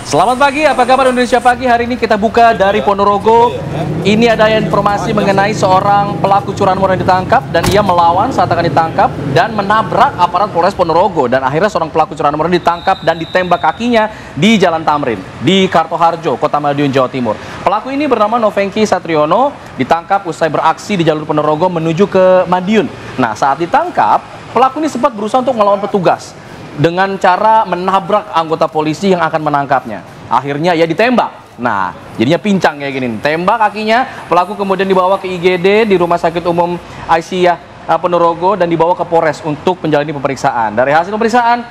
Selamat pagi, apa kabar Indonesia Pagi? Hari ini kita buka dari Ponorogo. Ini ada informasi mengenai seorang pelaku curanmor yang ditangkap dan ia melawan saat akan ditangkap dan menabrak aparat Polres Ponorogo, dan akhirnya seorang pelaku curanmor ditangkap dan ditembak kakinya di Jalan Tamrin di Kartoharjo, Kota Madiun, Jawa Timur. Pelaku ini bernama Novengki Satriono, ditangkap usai beraksi di jalur Ponorogo menuju ke Madiun. Nah, saat ditangkap, pelaku ini sempat berusaha untuk melawan petugas dengan cara menabrak anggota polisi yang akan menangkapnya. Akhirnya ia ditembak. Nah, jadinya pincang kayak gini. Tembak kakinya, pelaku kemudian dibawa ke IGD di Rumah Sakit Umum Aisyah Ponorogo dan dibawa ke Polres untuk menjalani pemeriksaan. Dari hasil pemeriksaan,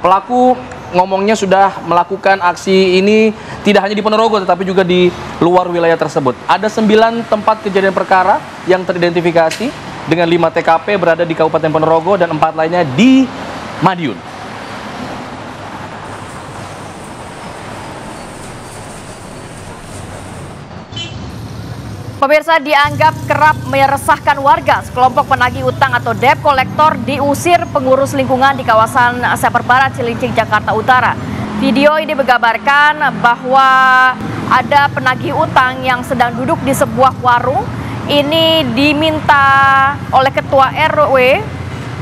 pelaku ngomongnya sudah melakukan aksi ini tidak hanya di Ponorogo tetapi juga di luar wilayah tersebut. Ada 9 tempat kejadian perkara yang teridentifikasi dengan 5 TKP berada di Kabupaten Ponorogo dan 4 lainnya di Madiun. Pemirsa, dianggap kerap meresahkan warga, sekelompok penagih utang atau debt collector diusir pengurus lingkungan di kawasan Seper Barat, Cilincing, Jakarta Utara. Video ini menggambarkan bahwa ada penagih utang yang sedang duduk di sebuah warung. Ini diminta oleh ketua RW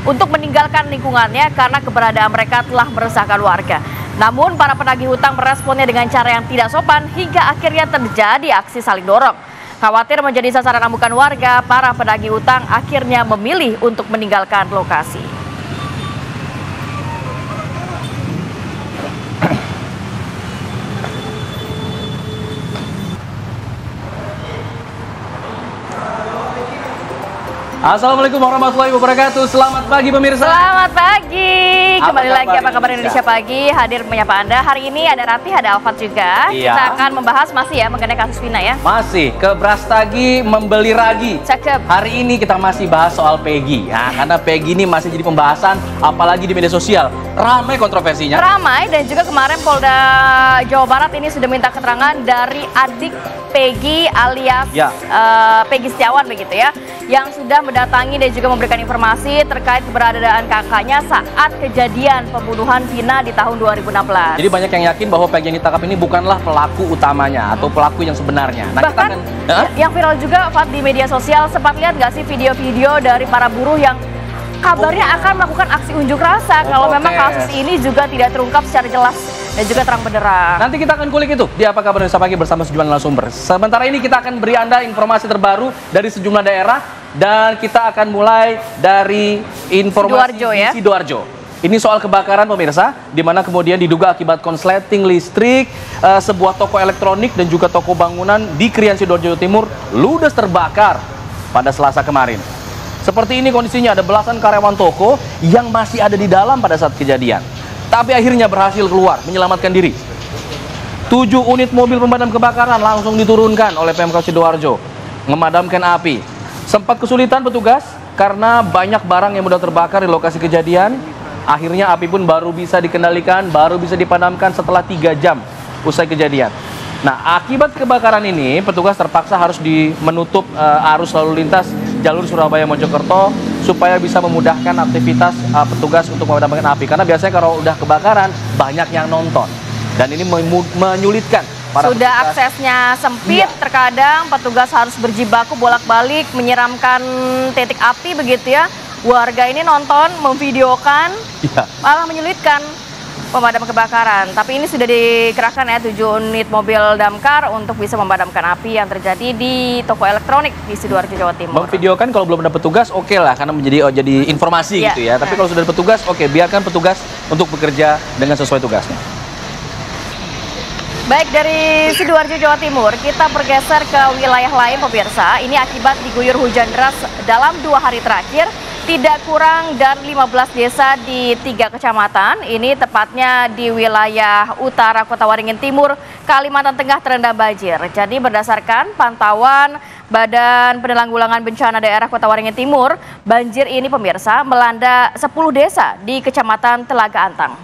untuk meninggalkan lingkungannya karena keberadaan mereka telah meresahkan warga. Namun para penagih utang meresponnya dengan cara yang tidak sopan hingga akhirnya terjadi aksi saling dorong. Khawatir menjadi sasaran amukan warga, para penagih utang akhirnya memilih untuk meninggalkan lokasi. Assalamualaikum warahmatullahi wabarakatuh. Selamat pagi pemirsa. Selamat pagi. Kembali lagi apa kabar Indonesia Pagi, hadir menyapa Anda. Hari ini ada Ratih, ada Alfat juga. Iya. Kita akan membahas masih ya mengenai kasus Vina ya. Masih ke Brastagi membeli ragi. Cakep. Hari ini kita masih bahas soal Peggy. Nah, karena Peggy ini masih jadi pembahasan apalagi di media sosial. Ramai kontroversinya. Ramai, dan juga kemarin Polda Jawa Barat ini sudah minta keterangan dari adik Peggy alias Ya. Peggy Setiawan begitu ya, yang sudah mendatangi dan juga memberikan informasi terkait keberadaan kakaknya saat kejadian pembunuhan Vina di tahun 2016. Jadi banyak yang yakin bahwa Peggy yang ditangkap ini bukanlah pelaku utamanya atau pelaku yang sebenarnya. Nah, bahkan kita akan, yang viral juga Fat di media sosial, sempat lihat nggak sih video-video dari para buruh yang kabarnya akan melakukan aksi unjuk rasa kalau memang kasus ini juga tidak terungkap secara jelas dan juga terang benderang. Nanti kita akan kulik itu di Apa Kabar Indonesia Pagi bersama sejumlah narasumber. Sementara ini kita akan beri Anda informasi terbaru dari sejumlah daerah dan kita akan mulai dari informasi Sidoarjo, ya? di Sidoarjo. Ini soal kebakaran pemirsa, di mana kemudian diduga akibat konsleting listrik sebuah toko elektronik dan juga toko bangunan di Krian Sidoarjo, Jawa Timur ludes terbakar pada Selasa kemarin. Seperti ini kondisinya, ada belasan karyawan toko yang masih ada di dalam pada saat kejadian. Tapi akhirnya berhasil keluar, menyelamatkan diri. 7 unit mobil pemadam kebakaran langsung diturunkan oleh Pemkab Sidoarjo memadamkan api. Sempat kesulitan petugas karena banyak barang yang mudah terbakar di lokasi kejadian. Akhirnya api pun baru bisa dikendalikan, baru bisa dipadamkan setelah 3 jam usai kejadian. Nah, akibat kebakaran ini, petugas terpaksa harus menutup arus lalu lintas jalur Surabaya Mojokerto supaya bisa memudahkan aktivitas petugas untuk memadamkan api. Karena biasanya kalau udah kebakaran, banyak yang nonton. Dan ini menyulitkan para sudah petugas. Aksesnya sempit, terkadang petugas harus berjibaku bolak-balik menyiramkan titik api begitu ya. Warga ini nonton, memvideokan, malah menyulitkan pemadam kebakaran. Tapi ini sudah dikerahkan ya 7 unit mobil damkar untuk bisa memadamkan api yang terjadi di toko elektronik di Sidoarjo, Jawa Timur. Memvideokan kalau belum ada petugas oke lah, karena jadi informasi gitu ya. Tapi kalau sudah ada petugas, oke, biarkan petugas untuk bekerja dengan sesuai tugasnya. Baik, dari Sidoarjo, Jawa Timur, kita bergeser ke wilayah lain pemirsa. Ini akibat diguyur hujan deras dalam 2 hari terakhir. Tidak kurang dari 15 desa di 3 kecamatan, ini tepatnya di wilayah utara Kota Waringin Timur, Kalimantan Tengah terendam banjir. Jadi berdasarkan pantauan Badan Penanggulangan Bencana Daerah Kota Waringin Timur, banjir ini pemirsa melanda 10 desa di Kecamatan Telaga Antang.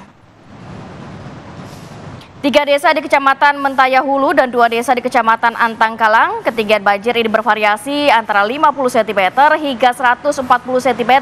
3 desa di Kecamatan Mentaya Hulu dan 2 desa di Kecamatan Antangkalang, ketinggian banjir ini bervariasi antara 50 cm hingga 140 cm.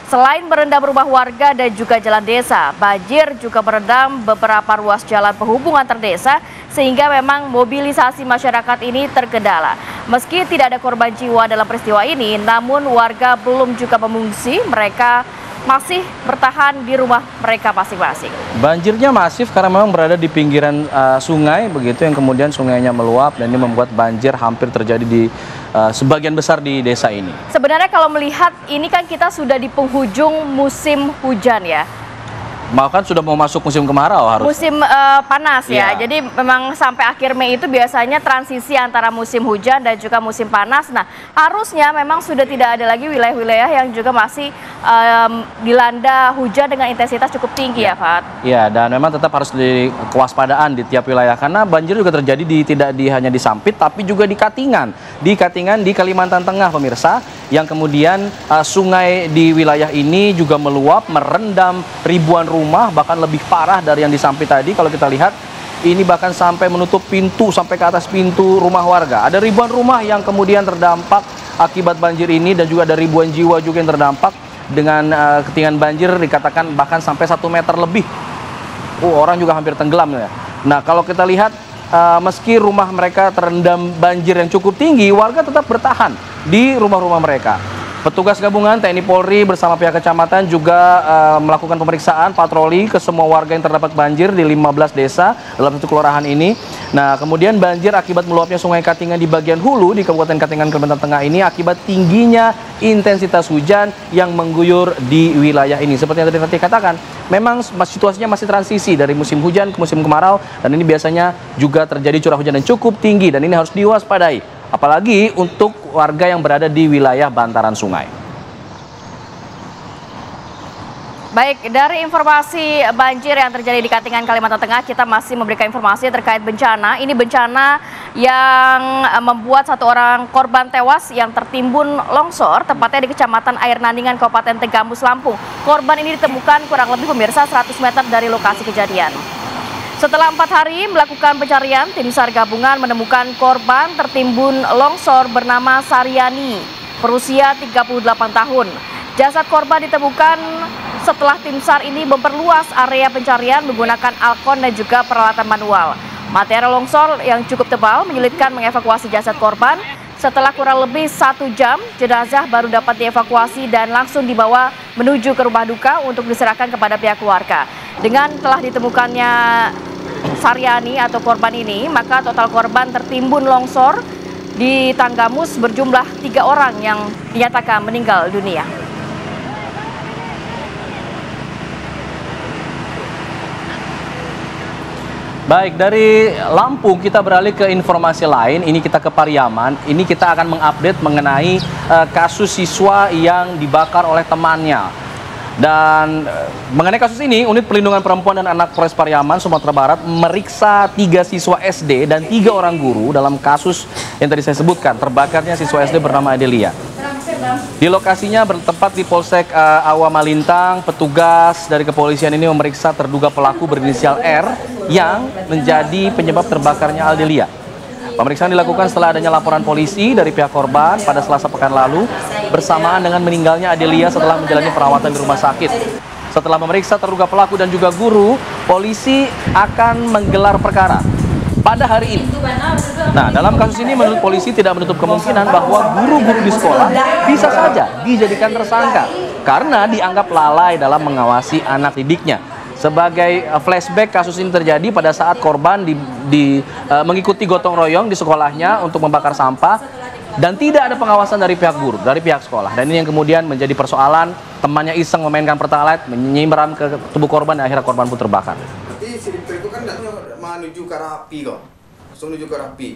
Selain merendam rumah warga dan juga jalan desa, banjir juga merendam beberapa ruas jalan penghubung antar desa sehingga memang mobilisasi masyarakat ini terkendala. Meski tidak ada korban jiwa dalam peristiwa ini, namun warga belum juga mengungsi, mereka masih bertahan di rumah mereka masing-masing. Banjirnya masif karena memang berada di pinggiran sungai, begitu yang kemudian sungainya meluap dan ini membuat banjir hampir terjadi di sebagian besar di desa ini. Sebenarnya kalau melihat ini kan kita sudah di penghujung musim hujan ya. Bahkan sudah mau masuk musim kemarau harus. Musim panas ya. Jadi memang sampai akhir Mei itu biasanya transisi antara musim hujan dan juga musim panas. Nah, harusnya memang sudah tidak ada lagi wilayah-wilayah yang juga masih dilanda hujan dengan intensitas cukup tinggi ya, Fat. Iya, dan memang tetap harus di kewaspadaan di tiap wilayah karena banjir juga terjadi hanya di Sampit tapi juga di Katingan. Di Katingan di Kalimantan Tengah, pemirsa, yang kemudian sungai di wilayah ini juga meluap, merendam ribuan rumah, bahkan lebih parah dari yang di Sampit tadi. Kalau kita lihat, ini bahkan sampai menutup pintu, sampai ke atas pintu rumah warga. Ada ribuan rumah yang kemudian terdampak akibat banjir ini dan juga ada ribuan jiwa juga yang terdampak dengan ketinggian banjir dikatakan bahkan sampai 1 meter lebih. Orang juga hampir tenggelam ya. Nah, kalau kita lihat meski rumah mereka terendam banjir yang cukup tinggi, warga tetap bertahan di rumah-rumah mereka. Petugas gabungan TNI Polri bersama pihak kecamatan juga melakukan pemeriksaan patroli ke semua warga yang terdapat banjir di 15 desa dalam satu kelurahan ini. Nah, kemudian banjir akibat meluapnya Sungai Katingan di bagian hulu di Kabupaten Katingan, Kalimantan Tengah ini akibat tingginya intensitas hujan yang mengguyur di wilayah ini. Seperti yang tadi Fatih katakan, memang situasinya masih transisi dari musim hujan ke musim kemarau dan ini biasanya juga terjadi curah hujan yang cukup tinggi dan ini harus diwaspadai. Apalagi untuk warga yang berada di wilayah bantaran sungai. Baik, dari informasi banjir yang terjadi di Katingan, Kalimantan Tengah, kita masih memberikan informasi terkait bencana. Ini bencana yang membuat 1 orang korban tewas yang tertimbun longsor, tepatnya di Kecamatan Air Nandingan, Kabupaten Tegamus, Lampung. Korban ini ditemukan kurang lebih pemirsa 100 meter dari lokasi kejadian. Setelah 4 hari melakukan pencarian, tim SAR gabungan menemukan korban tertimbun longsor bernama Saryani, berusia 38 tahun. Jasad korban ditemukan setelah tim SAR ini memperluas area pencarian menggunakan alkon dan juga peralatan manual. Material longsor yang cukup tebal menyulitkan mengevakuasi jasad korban. Setelah kurang lebih 1 jam, jenazah baru dapat dievakuasi dan langsung dibawa menuju ke rumah duka untuk diserahkan kepada pihak keluarga. Dengan telah ditemukannya Saryani atau korban ini, maka total korban tertimbun longsor di Tanggamus berjumlah 3 orang yang dinyatakan meninggal dunia. Baik, dari Lampung kita beralih ke informasi lain. Ini kita ke Pariaman. Ini kita akan mengupdate mengenai kasus siswa yang dibakar oleh temannya. Dan mengenai kasus ini, Unit Perlindungan Perempuan dan Anak Polres Pariaman, Sumatera Barat meriksa 3 siswa SD dan 3 orang guru dalam kasus yang tadi saya sebutkan, terbakarnya siswa SD bernama Adelia. Di lokasinya bertempat di Polsek Awa Malintang, petugas dari kepolisian ini memeriksa terduga pelaku berinisial R yang menjadi penyebab terbakarnya Adelia. Pemeriksaan dilakukan setelah adanya laporan polisi dari pihak korban pada Selasa pekan lalu bersamaan dengan meninggalnya Adelia setelah menjalani perawatan di rumah sakit. Setelah memeriksa terduga pelaku dan juga guru, polisi akan menggelar perkara pada hari ini. Nah, dalam kasus ini menurut polisi tidak menutup kemungkinan bahwa guru-guru di sekolah bisa saja dijadikan tersangka karena dianggap lalai dalam mengawasi anak didiknya. Sebagai flashback, kasus ini terjadi pada saat korban mengikuti gotong royong di sekolahnya untuk membakar sampah dan tidak ada pengawasan dari pihak guru, dari pihak sekolah. Dan ini yang kemudian menjadi persoalan, temannya iseng memainkan pertalite, menyiram ke tubuh korban dan akhirnya korban pun terbakar. Jadi si Rimper itu kan menuju ke arah api kok, langsung menuju ke arah api.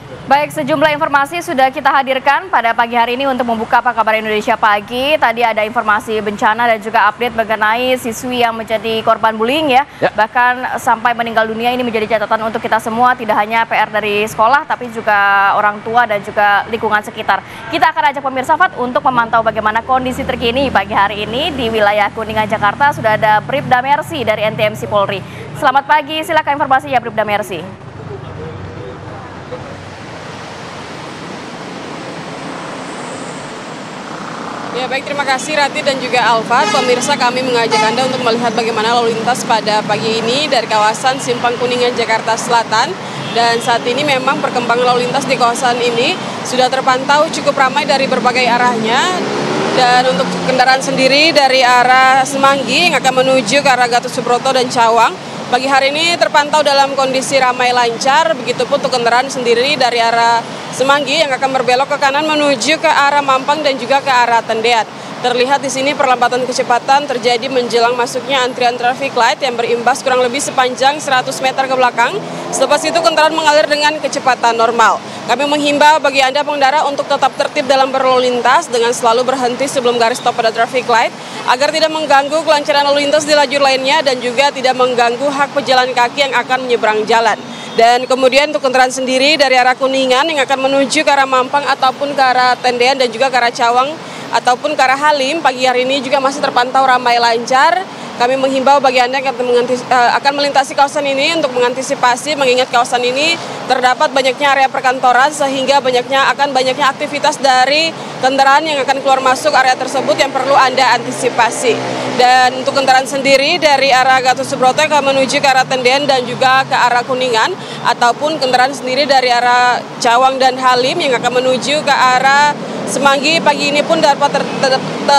Baik, sejumlah informasi sudah kita hadirkan pada pagi hari ini untuk membuka Apa Kabar Indonesia Pagi. Tadi ada informasi bencana dan juga update mengenai siswi yang menjadi korban bullying ya. Bahkan sampai meninggal dunia, ini menjadi catatan untuk kita semua, tidak hanya PR dari sekolah tapi juga orang tua dan juga lingkungan sekitar. Kita akan ajak pemirsa Fat untuk memantau bagaimana kondisi terkini pagi hari ini di wilayah Kuningan, Jakarta. Sudah ada Bribda Mercy dari NTMC Polri. Selamat pagi, silakan informasi ya Bribda Mercy. Ya baik, terima kasih Rati dan juga Alfa. Pemirsa, kami mengajak Anda untuk melihat bagaimana lalu lintas pada pagi ini dari kawasan Simpang Kuningan, Jakarta Selatan. Dan saat ini memang perkembangan lalu lintas di kawasan ini sudah terpantau cukup ramai dari berbagai arahnya. Dan untuk kendaraan sendiri dari arah Semanggi yang akan menuju ke arah Gatot Subroto dan Cawang, pagi hari ini terpantau dalam kondisi ramai lancar. Begitupun untuk kendaraan sendiri dari arah Semanggi yang akan berbelok ke kanan menuju ke arah Mampang dan juga ke arah Tendean. Terlihat di sini perlambatan kecepatan terjadi menjelang masuknya antrian traffic light yang berimbas kurang lebih sepanjang 100 meter ke belakang. Selepas itu kendaraan mengalir dengan kecepatan normal. Kami menghimbau bagi Anda pengendara untuk tetap tertib dalam berlalu lintas dengan selalu berhenti sebelum garis stop pada traffic light agar tidak mengganggu kelancaran lalu lintas di lajur lainnya dan juga tidak mengganggu hak pejalan kaki yang akan menyeberang jalan. Dan kemudian untuk kendaraan sendiri dari arah Kuningan yang akan menuju ke arah Mampang ataupun ke arah Tendean dan juga ke arah Cawang ataupun ke arah Halim, pagi hari ini juga masih terpantau ramai lancar. Kami menghimbau bagi Anda yang akan melintasi kawasan ini untuk mengantisipasi, mengingat kawasan ini terdapat banyaknya area perkantoran sehingga akan banyaknya aktivitas dari kendaraan yang akan keluar masuk area tersebut yang perlu Anda antisipasi. Dan untuk kendaraan sendiri dari arah Gatot Subroto yang akan menuju ke arah Tendean dan juga ke arah Kuningan ataupun kendaraan sendiri dari arah Cawang dan Halim yang akan menuju ke arah Semanggi, pagi ini pun dapat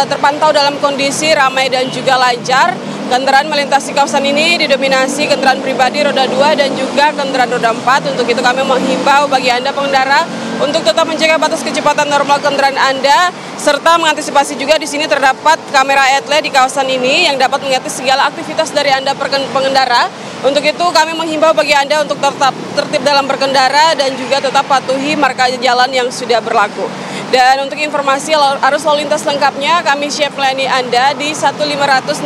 terpantau dalam kondisi ramai dan juga lancar. Kendaraan melintasi kawasan ini didominasi kendaraan pribadi roda 2 dan juga kendaraan roda 4. Untuk itu kami menghimbau bagi Anda pengendara untuk tetap menjaga batas kecepatan normal kendaraan Anda serta mengantisipasi juga di sini terdapat kamera etle di kawasan ini yang dapat mengamati segala aktivitas dari Anda pengendara. Untuk itu kami menghimbau bagi Anda untuk tetap tertib dalam berkendara dan juga tetap patuhi marka jalan yang sudah berlaku. Dan untuk informasi arus lalu lintas lengkapnya kami siap melayani Anda di 15669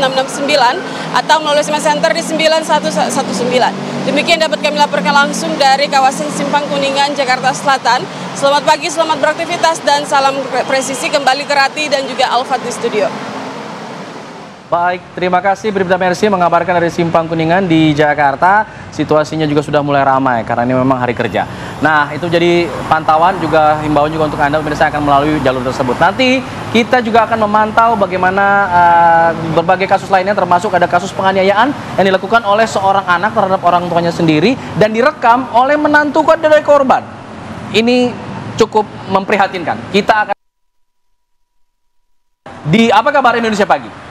atau melalui SMS Center di 9119. Demikian dapat kami laporkan langsung dari kawasan Simpang Kuningan, Jakarta Selatan. Selamat pagi, selamat beraktivitas dan salam presisi kembali ke Rati dan juga Alfat di studio. Baik, terima kasih Bribda Mercy mengabarkan dari Simpang Kuningan di Jakarta. Situasinya juga sudah mulai ramai karena ini memang hari kerja. Nah, itu jadi pantauan juga himbauan juga untuk Anda pemirsa akan melalui jalur tersebut. Nanti kita juga akan memantau bagaimana berbagai kasus lainnya, termasuk ada kasus penganiayaan yang dilakukan oleh seorang anak terhadap orang tuanya sendiri dan direkam oleh menantu dari korban. Ini cukup memprihatinkan. Kita akan di Apa Kabar Indonesia Pagi.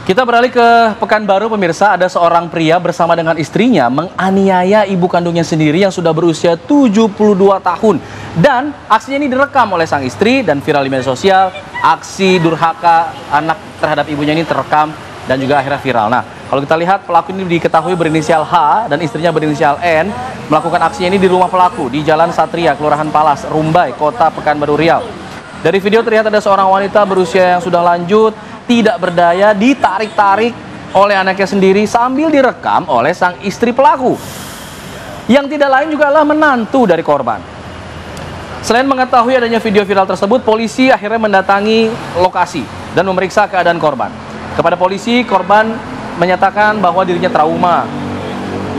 Kita beralih ke Pekanbaru pemirsa, ada seorang pria bersama dengan istrinya menganiaya ibu kandungnya sendiri yang sudah berusia 72 tahun. Dan aksinya ini direkam oleh sang istri dan viral di media sosial. Aksi durhaka anak terhadap ibunya ini terekam dan juga akhirnya viral. Nah, kalau kita lihat pelaku ini diketahui berinisial H dan istrinya berinisial N melakukan aksinya ini di rumah pelaku di Jalan Satria, Kelurahan Palas, Rumbai, Kota Pekanbaru Riau. Dari video terlihat ada seorang wanita berusia yang sudah lanjut tidak berdaya ditarik-tarik oleh anaknya sendiri sambil direkam oleh sang istri pelaku yang tidak lain juga adalah menantu dari korban. Selain mengetahui adanya video viral tersebut, polisi akhirnya mendatangi lokasi dan memeriksa keadaan korban. Kepada polisi, korban menyatakan bahwa dirinya trauma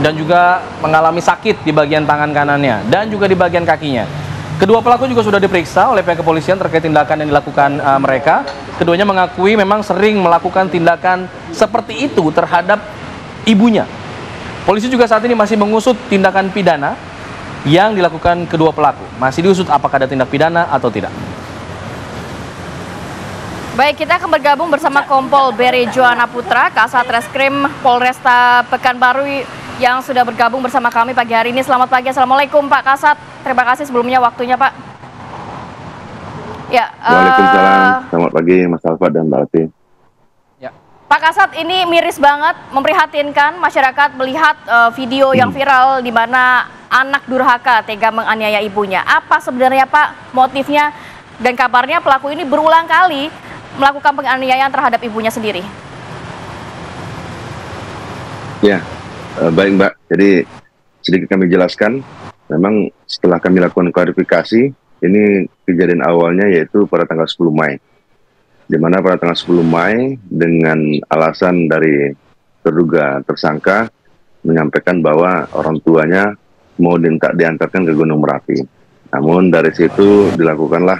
dan juga mengalami sakit di bagian tangan kanannya dan juga di bagian kakinya. Kedua pelaku juga sudah diperiksa oleh pihak kepolisian terkait tindakan yang dilakukan mereka. Keduanya mengakui memang sering melakukan tindakan seperti itu terhadap ibunya. Polisi juga saat ini masih mengusut tindakan pidana yang dilakukan kedua pelaku. Masih diusut apakah ada tindak pidana atau tidak. Baik, kita akan bergabung bersama Kompol Beri Joana Putra, Kasat Reskrim Polresta Pekanbaru yang sudah bergabung bersama kami pagi hari ini. Selamat pagi, Assalamualaikum Pak Kasat. Terima kasih sebelumnya waktunya Pak. Ya, Waalaikumsalam, selamat pagi Mas Alfa dan Mbak Ati. Ya. Pak Kasat, ini miris banget, memprihatinkan masyarakat melihat video yang viral di mana anak durhaka tega menganiaya ibunya. Apa sebenarnya Pak motifnya? Dan kabarnya pelaku ini berulang kali melakukan penganiayaan terhadap ibunya sendiri. Ya, baik Mbak. Jadi sedikit kami jelaskan, memang setelah kami lakukan klarifikasi, ini kejadian awalnya yaitu pada tanggal 10 Mei. Di mana pada tanggal 10 Mei dengan alasan dari terduga tersangka menyampaikan bahwa orang tuanya mau diantarkan ke Gunung Merapi. Namun dari situ dilakukanlah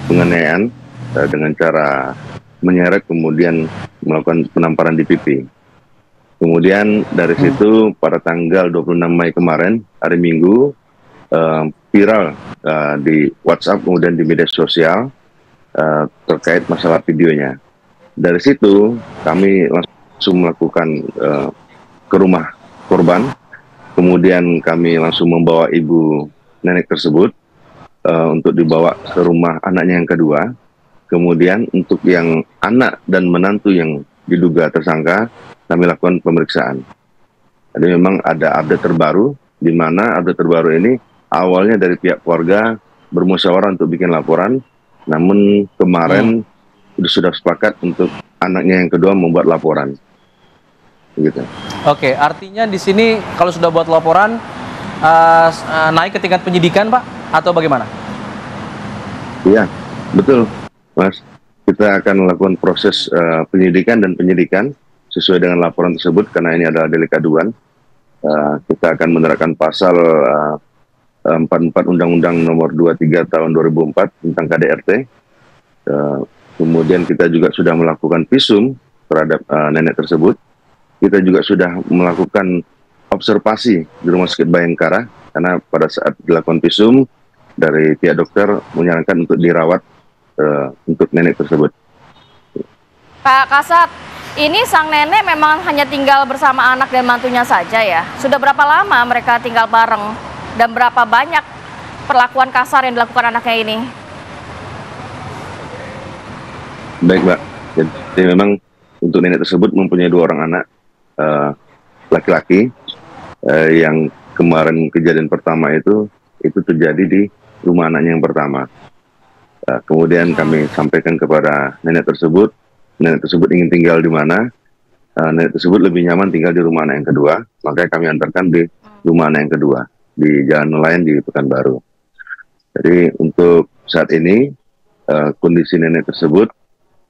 penganiayaan dengan cara menyeret kemudian melakukan penamparan di pipi. Kemudian dari situ pada tanggal 26 Mei kemarin, hari Minggu, viral di WhatsApp kemudian di media sosial terkait masalah videonya. Dari situ kami langsung melakukan ke rumah korban, kemudian kami langsung membawa ibu nenek tersebut untuk dibawa ke rumah anaknya yang kedua. Kemudian untuk yang anak dan menantu yang diduga tersangka, kami lakukan pemeriksaan. Jadi memang ada update terbaru, di mana update terbaru ini awalnya dari pihak keluarga bermusyawarah untuk bikin laporan, namun kemarin sudah sepakat untuk anaknya yang kedua membuat laporan. Gitu. Oke, artinya di sini kalau sudah buat laporan naik ke tingkat penyidikan, Pak, atau bagaimana? Iya, betul, Mas. Kita akan melakukan proses penyidikan dan penyidikan sesuai dengan laporan tersebut, karena ini adalah delik aduan. Kita akan menerapkan pasal 44 Undang-Undang Nomor 23 Tahun 2004 tentang KDRT. Kemudian kita juga sudah melakukan visum terhadap nenek tersebut. Kita juga sudah melakukan observasi di Rumah Sakit Bayangkara, karena pada saat dilakukan visum dari pihak dokter menyarankan untuk dirawat untuk nenek tersebut. Pak Kasat, ini sang nenek memang hanya tinggal bersama anak dan mantunya saja ya? Sudah berapa lama mereka tinggal bareng? Dan berapa banyak perlakuan kasar yang dilakukan anaknya ini? Baik, Mbak. Jadi memang untuk nenek tersebut mempunyai 2 orang anak laki-laki yang kemarin kejadian pertama itu terjadi di rumah anaknya yang pertama. Kemudian kami sampaikan kepada nenek tersebut ingin tinggal di mana. Nenek tersebut lebih nyaman tinggal di rumah anak yang kedua, makanya kami antarkan di rumah anak yang kedua di Jalan Nelayan di Pekanbaru. Jadi untuk saat ini kondisi nenek tersebut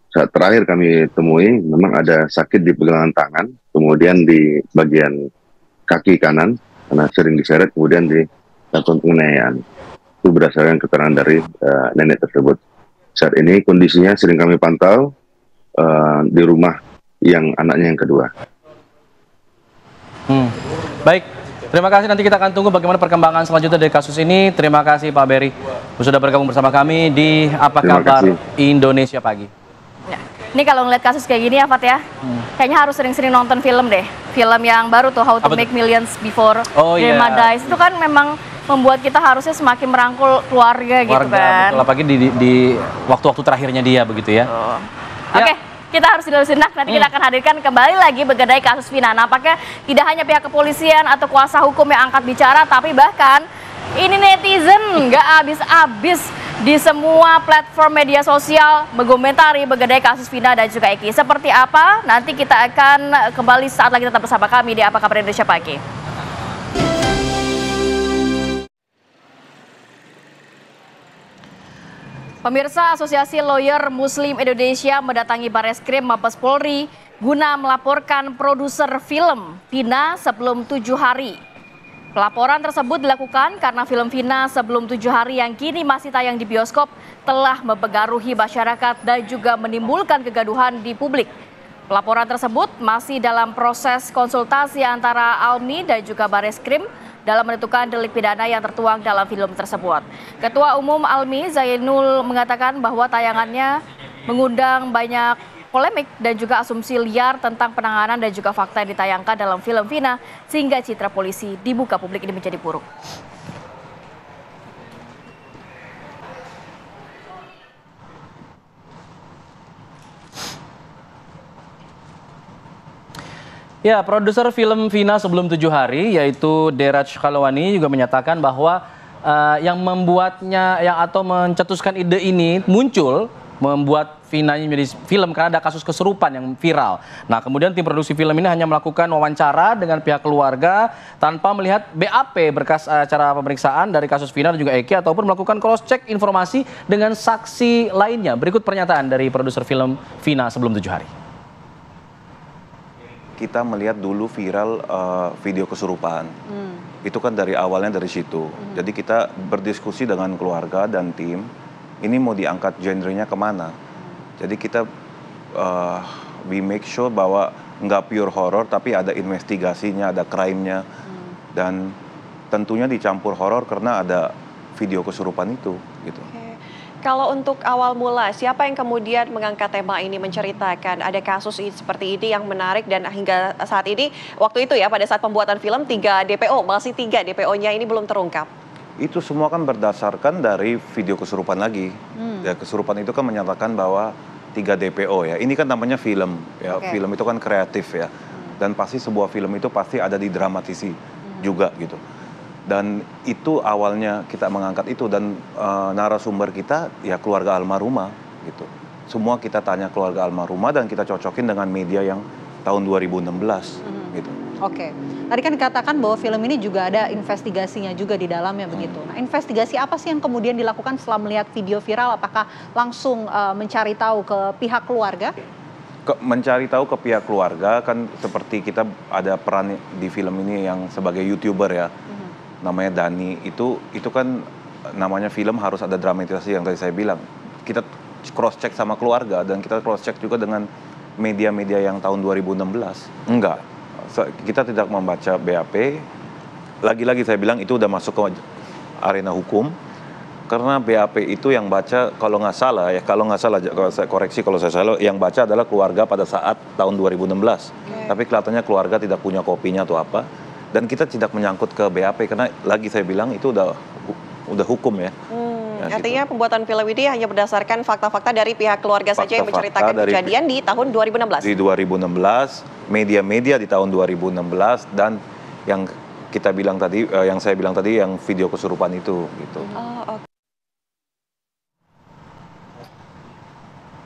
saat terakhir kami temui memang ada sakit di pergelangan tangan, kemudian di bagian kaki kanan karena sering diseret, kemudian dilakukan penganiayaan. Itu berdasarkan keterangan dari nenek tersebut. Saat ini kondisinya sering kami pantau di rumah yang anaknya yang kedua. Baik, terima kasih. Nanti kita akan tunggu bagaimana perkembangan selanjutnya dari kasus ini. Terima kasih Pak Berry sudah bergabung bersama kami di Apa Kabar Indonesia Pagi. Ya. Ini kalau ngeliat kasus kayak gini ya Fat ya, kayaknya harus sering-sering nonton film deh. Film yang baru tuh How to Make Millions Before Grandma Dies. Itu kan memang membuat kita harusnya semakin merangkul keluarga gitu kan. Betul, apalagi di waktu-waktu terakhirnya dia begitu ya. Oke, kita harus dulu senak. Nanti kita akan hadirkan kembali lagi mengenai kasus Vina. Nampaknya tidak hanya pihak kepolisian atau kuasa hukum yang angkat bicara, tapi bahkan ini netizen nggak habis-habis di semua platform media sosial mengomentari mengenai kasus Vina dan juga Eki. Seperti apa? Nanti kita akan kembali saat lagi, tetap bersama kami di Apa Kabar Indonesia Pagi. Pemirsa, Asosiasi Lawyer Muslim Indonesia mendatangi Bareskrim Mabes Polri guna melaporkan produser film Vina sebelum 7 hari. Pelaporan tersebut dilakukan karena film Vina sebelum 7 hari yang kini masih tayang di bioskop telah mempengaruhi masyarakat dan juga menimbulkan kegaduhan di publik. Pelaporan tersebut masih dalam proses konsultasi antara Almi dan juga Bareskrim dalam menentukan delik pidana yang tertuang dalam film tersebut. Ketua Umum Almi Zainul mengatakan bahwa tayangannya mengundang banyak polemik dan juga asumsi liar tentang penanganan dan juga fakta yang ditayangkan dalam film Vina sehingga citra polisi di muka publik ini menjadi buruk. Ya, produser film Vina Sebelum 7 Hari, yaitu Deraj Kalawani juga menyatakan bahwa yang membuatnya atau mencetuskan ide ini muncul membuat Vina ini menjadi film karena ada kasus kesurupan yang viral. Nah, kemudian tim produksi film ini hanya melakukan wawancara dengan pihak keluarga tanpa melihat BAP berkas acara pemeriksaan dari kasus Vina dan juga Eki ataupun melakukan cross check informasi dengan saksi lainnya. Berikut pernyataan dari produser film Vina Sebelum 7 Hari. Kita melihat dulu viral video kesurupan. Itu kan dari awalnya dari situ. Jadi kita berdiskusi dengan keluarga dan tim, ini mau diangkat genrenya kemana. Jadi kita we make sure bahwa nggak pure horror, tapi ada investigasinya, ada crime-nya. Dan tentunya dicampur horror karena ada video kesurupan itu. Gitu. Kalau untuk awal mula, siapa yang kemudian mengangkat tema ini, menceritakan ada kasus seperti ini yang menarik dan hingga saat ini, waktu itu ya pada saat pembuatan film 3 DPO, masih 3 DPO-nya ini belum terungkap? Itu semua kan berdasarkan dari video kesurupan lagi. Ya, kesurupan itu kan menyatakan bahwa 3 DPO ya, ini kan namanya film, ya film itu kan kreatif ya. Dan pasti sebuah film itu pasti ada didramatisi juga gitu. Dan itu awalnya kita mengangkat itu dan narasumber kita ya keluarga almarhumah gitu. Semua kita tanya keluarga almarhumah dan kita cocokin dengan media yang tahun 2016 gitu. Oke, tadi kan dikatakan bahwa film ini juga ada investigasinya juga di dalamnya begitu. Nah, investigasi apa sih yang kemudian dilakukan setelah melihat video viral? Apakah langsung mencari tahu ke pihak keluarga? Mencari tahu ke pihak keluarga kan seperti kita ada peran di film ini yang sebagai YouTuber ya. Namanya Dani, itu kan namanya film harus ada dramatisasi yang tadi saya bilang. Kita cross check sama keluarga dan kita cross check juga dengan media-media yang tahun 2016. Enggak, kita tidak membaca BAP. Lagi-lagi saya bilang itu udah masuk ke arena hukum. Karena BAP itu yang baca kalau nggak salah, kalau saya koreksi kalau saya salah, yang baca adalah keluarga pada saat tahun 2016. Tapi kelihatannya keluarga tidak punya kopinya atau apa. Dan kita tidak menyangkut ke BAP karena lagi saya bilang itu udah hukum ya. Artinya pembuatan film ini hanya berdasarkan fakta-fakta dari pihak keluarga saja yang menceritakan kejadian di tahun 2016. Di 2016, media-media di tahun 2016 dan yang kita bilang tadi, yang saya bilang tadi yang video kesurupan itu gitu.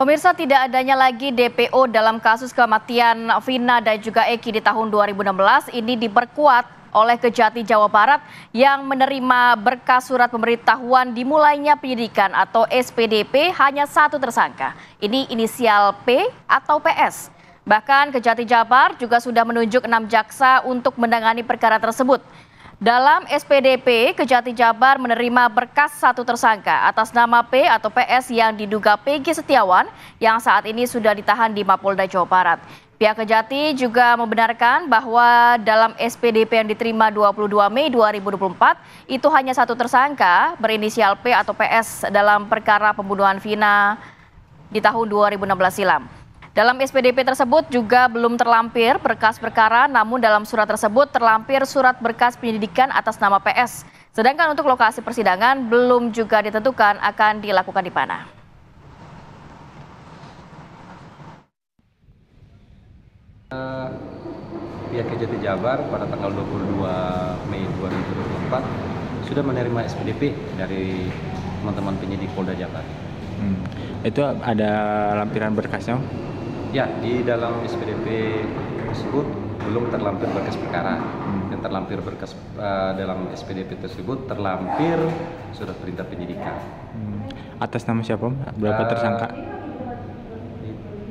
Pemirsa, tidak adanya lagi DPO dalam kasus kematian Vina dan juga Eki di tahun 2016 ini diperkuat oleh Kejati Jawa Barat yang menerima berkas surat pemberitahuan dimulainya penyidikan atau SPDP hanya 1 tersangka. Ini inisial P atau PS. Bahkan Kejati Jabar juga sudah menunjuk 6 jaksa untuk menangani perkara tersebut. Dalam SPDP, Kejati Jabar menerima berkas 1 tersangka atas nama P atau PS yang diduga Peggy Setiawan yang saat ini sudah ditahan di Mapolda Jawa Barat. Pihak Kejati juga membenarkan bahwa dalam SPDP yang diterima 22 Mei 2024 itu hanya 1 tersangka berinisial P atau PS dalam perkara pembunuhan Vina di tahun 2016 silam. Dalam SPDP tersebut juga belum terlampir berkas perkara, namun dalam surat tersebut terlampir surat berkas penyelidikan atas nama PS. Sedangkan untuk lokasi persidangan belum juga ditentukan akan dilakukan di mana. Pihak Kejati Jabar pada tanggal 22 Mei 2024 sudah menerima SPDP dari teman-teman penyidik Polda Jabar. Itu ada lampiran berkasnya? Ya, di dalam SPDP tersebut belum terlampir berkas perkara. Dan terlampir berkas dalam SPDP tersebut terlampir surat perintah penyidikan. Atas nama siapa? Berapa tersangka?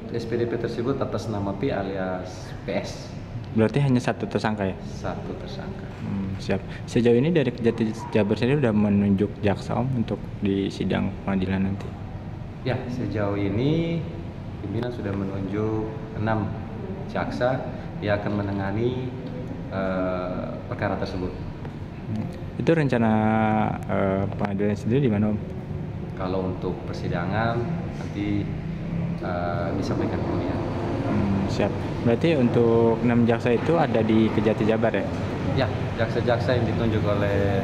SPDP tersebut atas nama P alias PS. Berarti hanya 1 tersangka ya? 1 tersangka. Siap. Sejauh ini dari Kejati Jabar sendiri sudah menunjuk jaksa untuk di sidang pengadilan nanti? Ya, sejauh ini pimpinan sudah menunjuk 6 jaksa yang akan menangani perkara tersebut. Itu rencana pengadilan sendiri di mana, Om? Kalau untuk persidangan nanti disampaikan kemudian. Siap. Berarti untuk 6 jaksa itu ada di Kejati Jabar ya? Ya, jaksa-jaksa yang ditunjuk oleh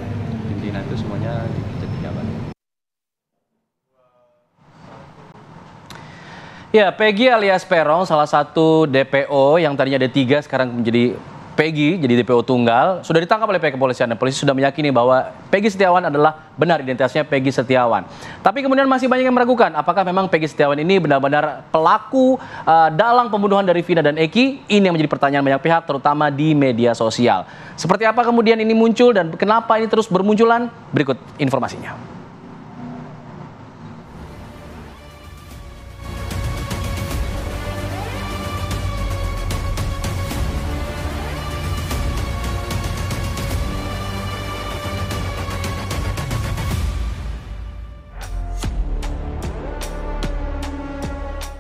pimpinan itu semuanya di Kejati Jabar. Ya, Peggy alias Peron, salah satu DPO yang tadinya ada 3, sekarang menjadi Peggy, jadi DPO tunggal, sudah ditangkap oleh pihak kepolisian dan polisi sudah meyakini bahwa Peggy Setiawan adalah benar identitasnya Peggy Setiawan. Tapi kemudian masih banyak yang meragukan apakah memang Peggy Setiawan ini benar-benar pelaku dalang pembunuhan dari Vina dan Eki. Ini yang menjadi pertanyaan banyak pihak, terutama di media sosial. Seperti apa kemudian ini muncul dan kenapa ini terus bermunculan? Berikut informasinya.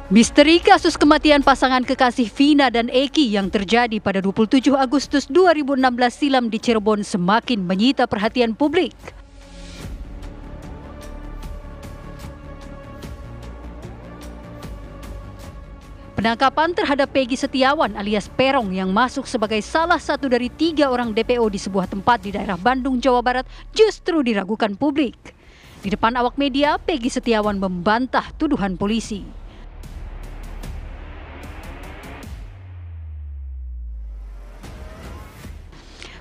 Misteri kasus kematian pasangan kekasih Vina dan Eki yang terjadi pada 27 Agustus 2016 silam di Cirebon semakin menyita perhatian publik. Penangkapan terhadap Peggy Setiawan alias Perong yang masuk sebagai salah satu dari 3 orang DPO di sebuah tempat di daerah Bandung, Jawa Barat justru diragukan publik. Di depan awak media, Peggy Setiawan membantah tuduhan polisi.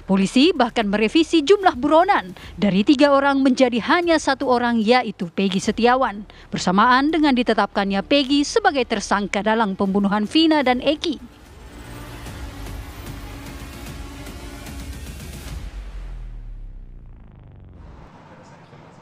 Polisi bahkan merevisi jumlah buronan dari 3 orang menjadi hanya 1 orang, yaitu Peggy Setiawan. Bersamaan dengan ditetapkannya Peggy sebagai tersangka dalam pembunuhan Vina dan Eki.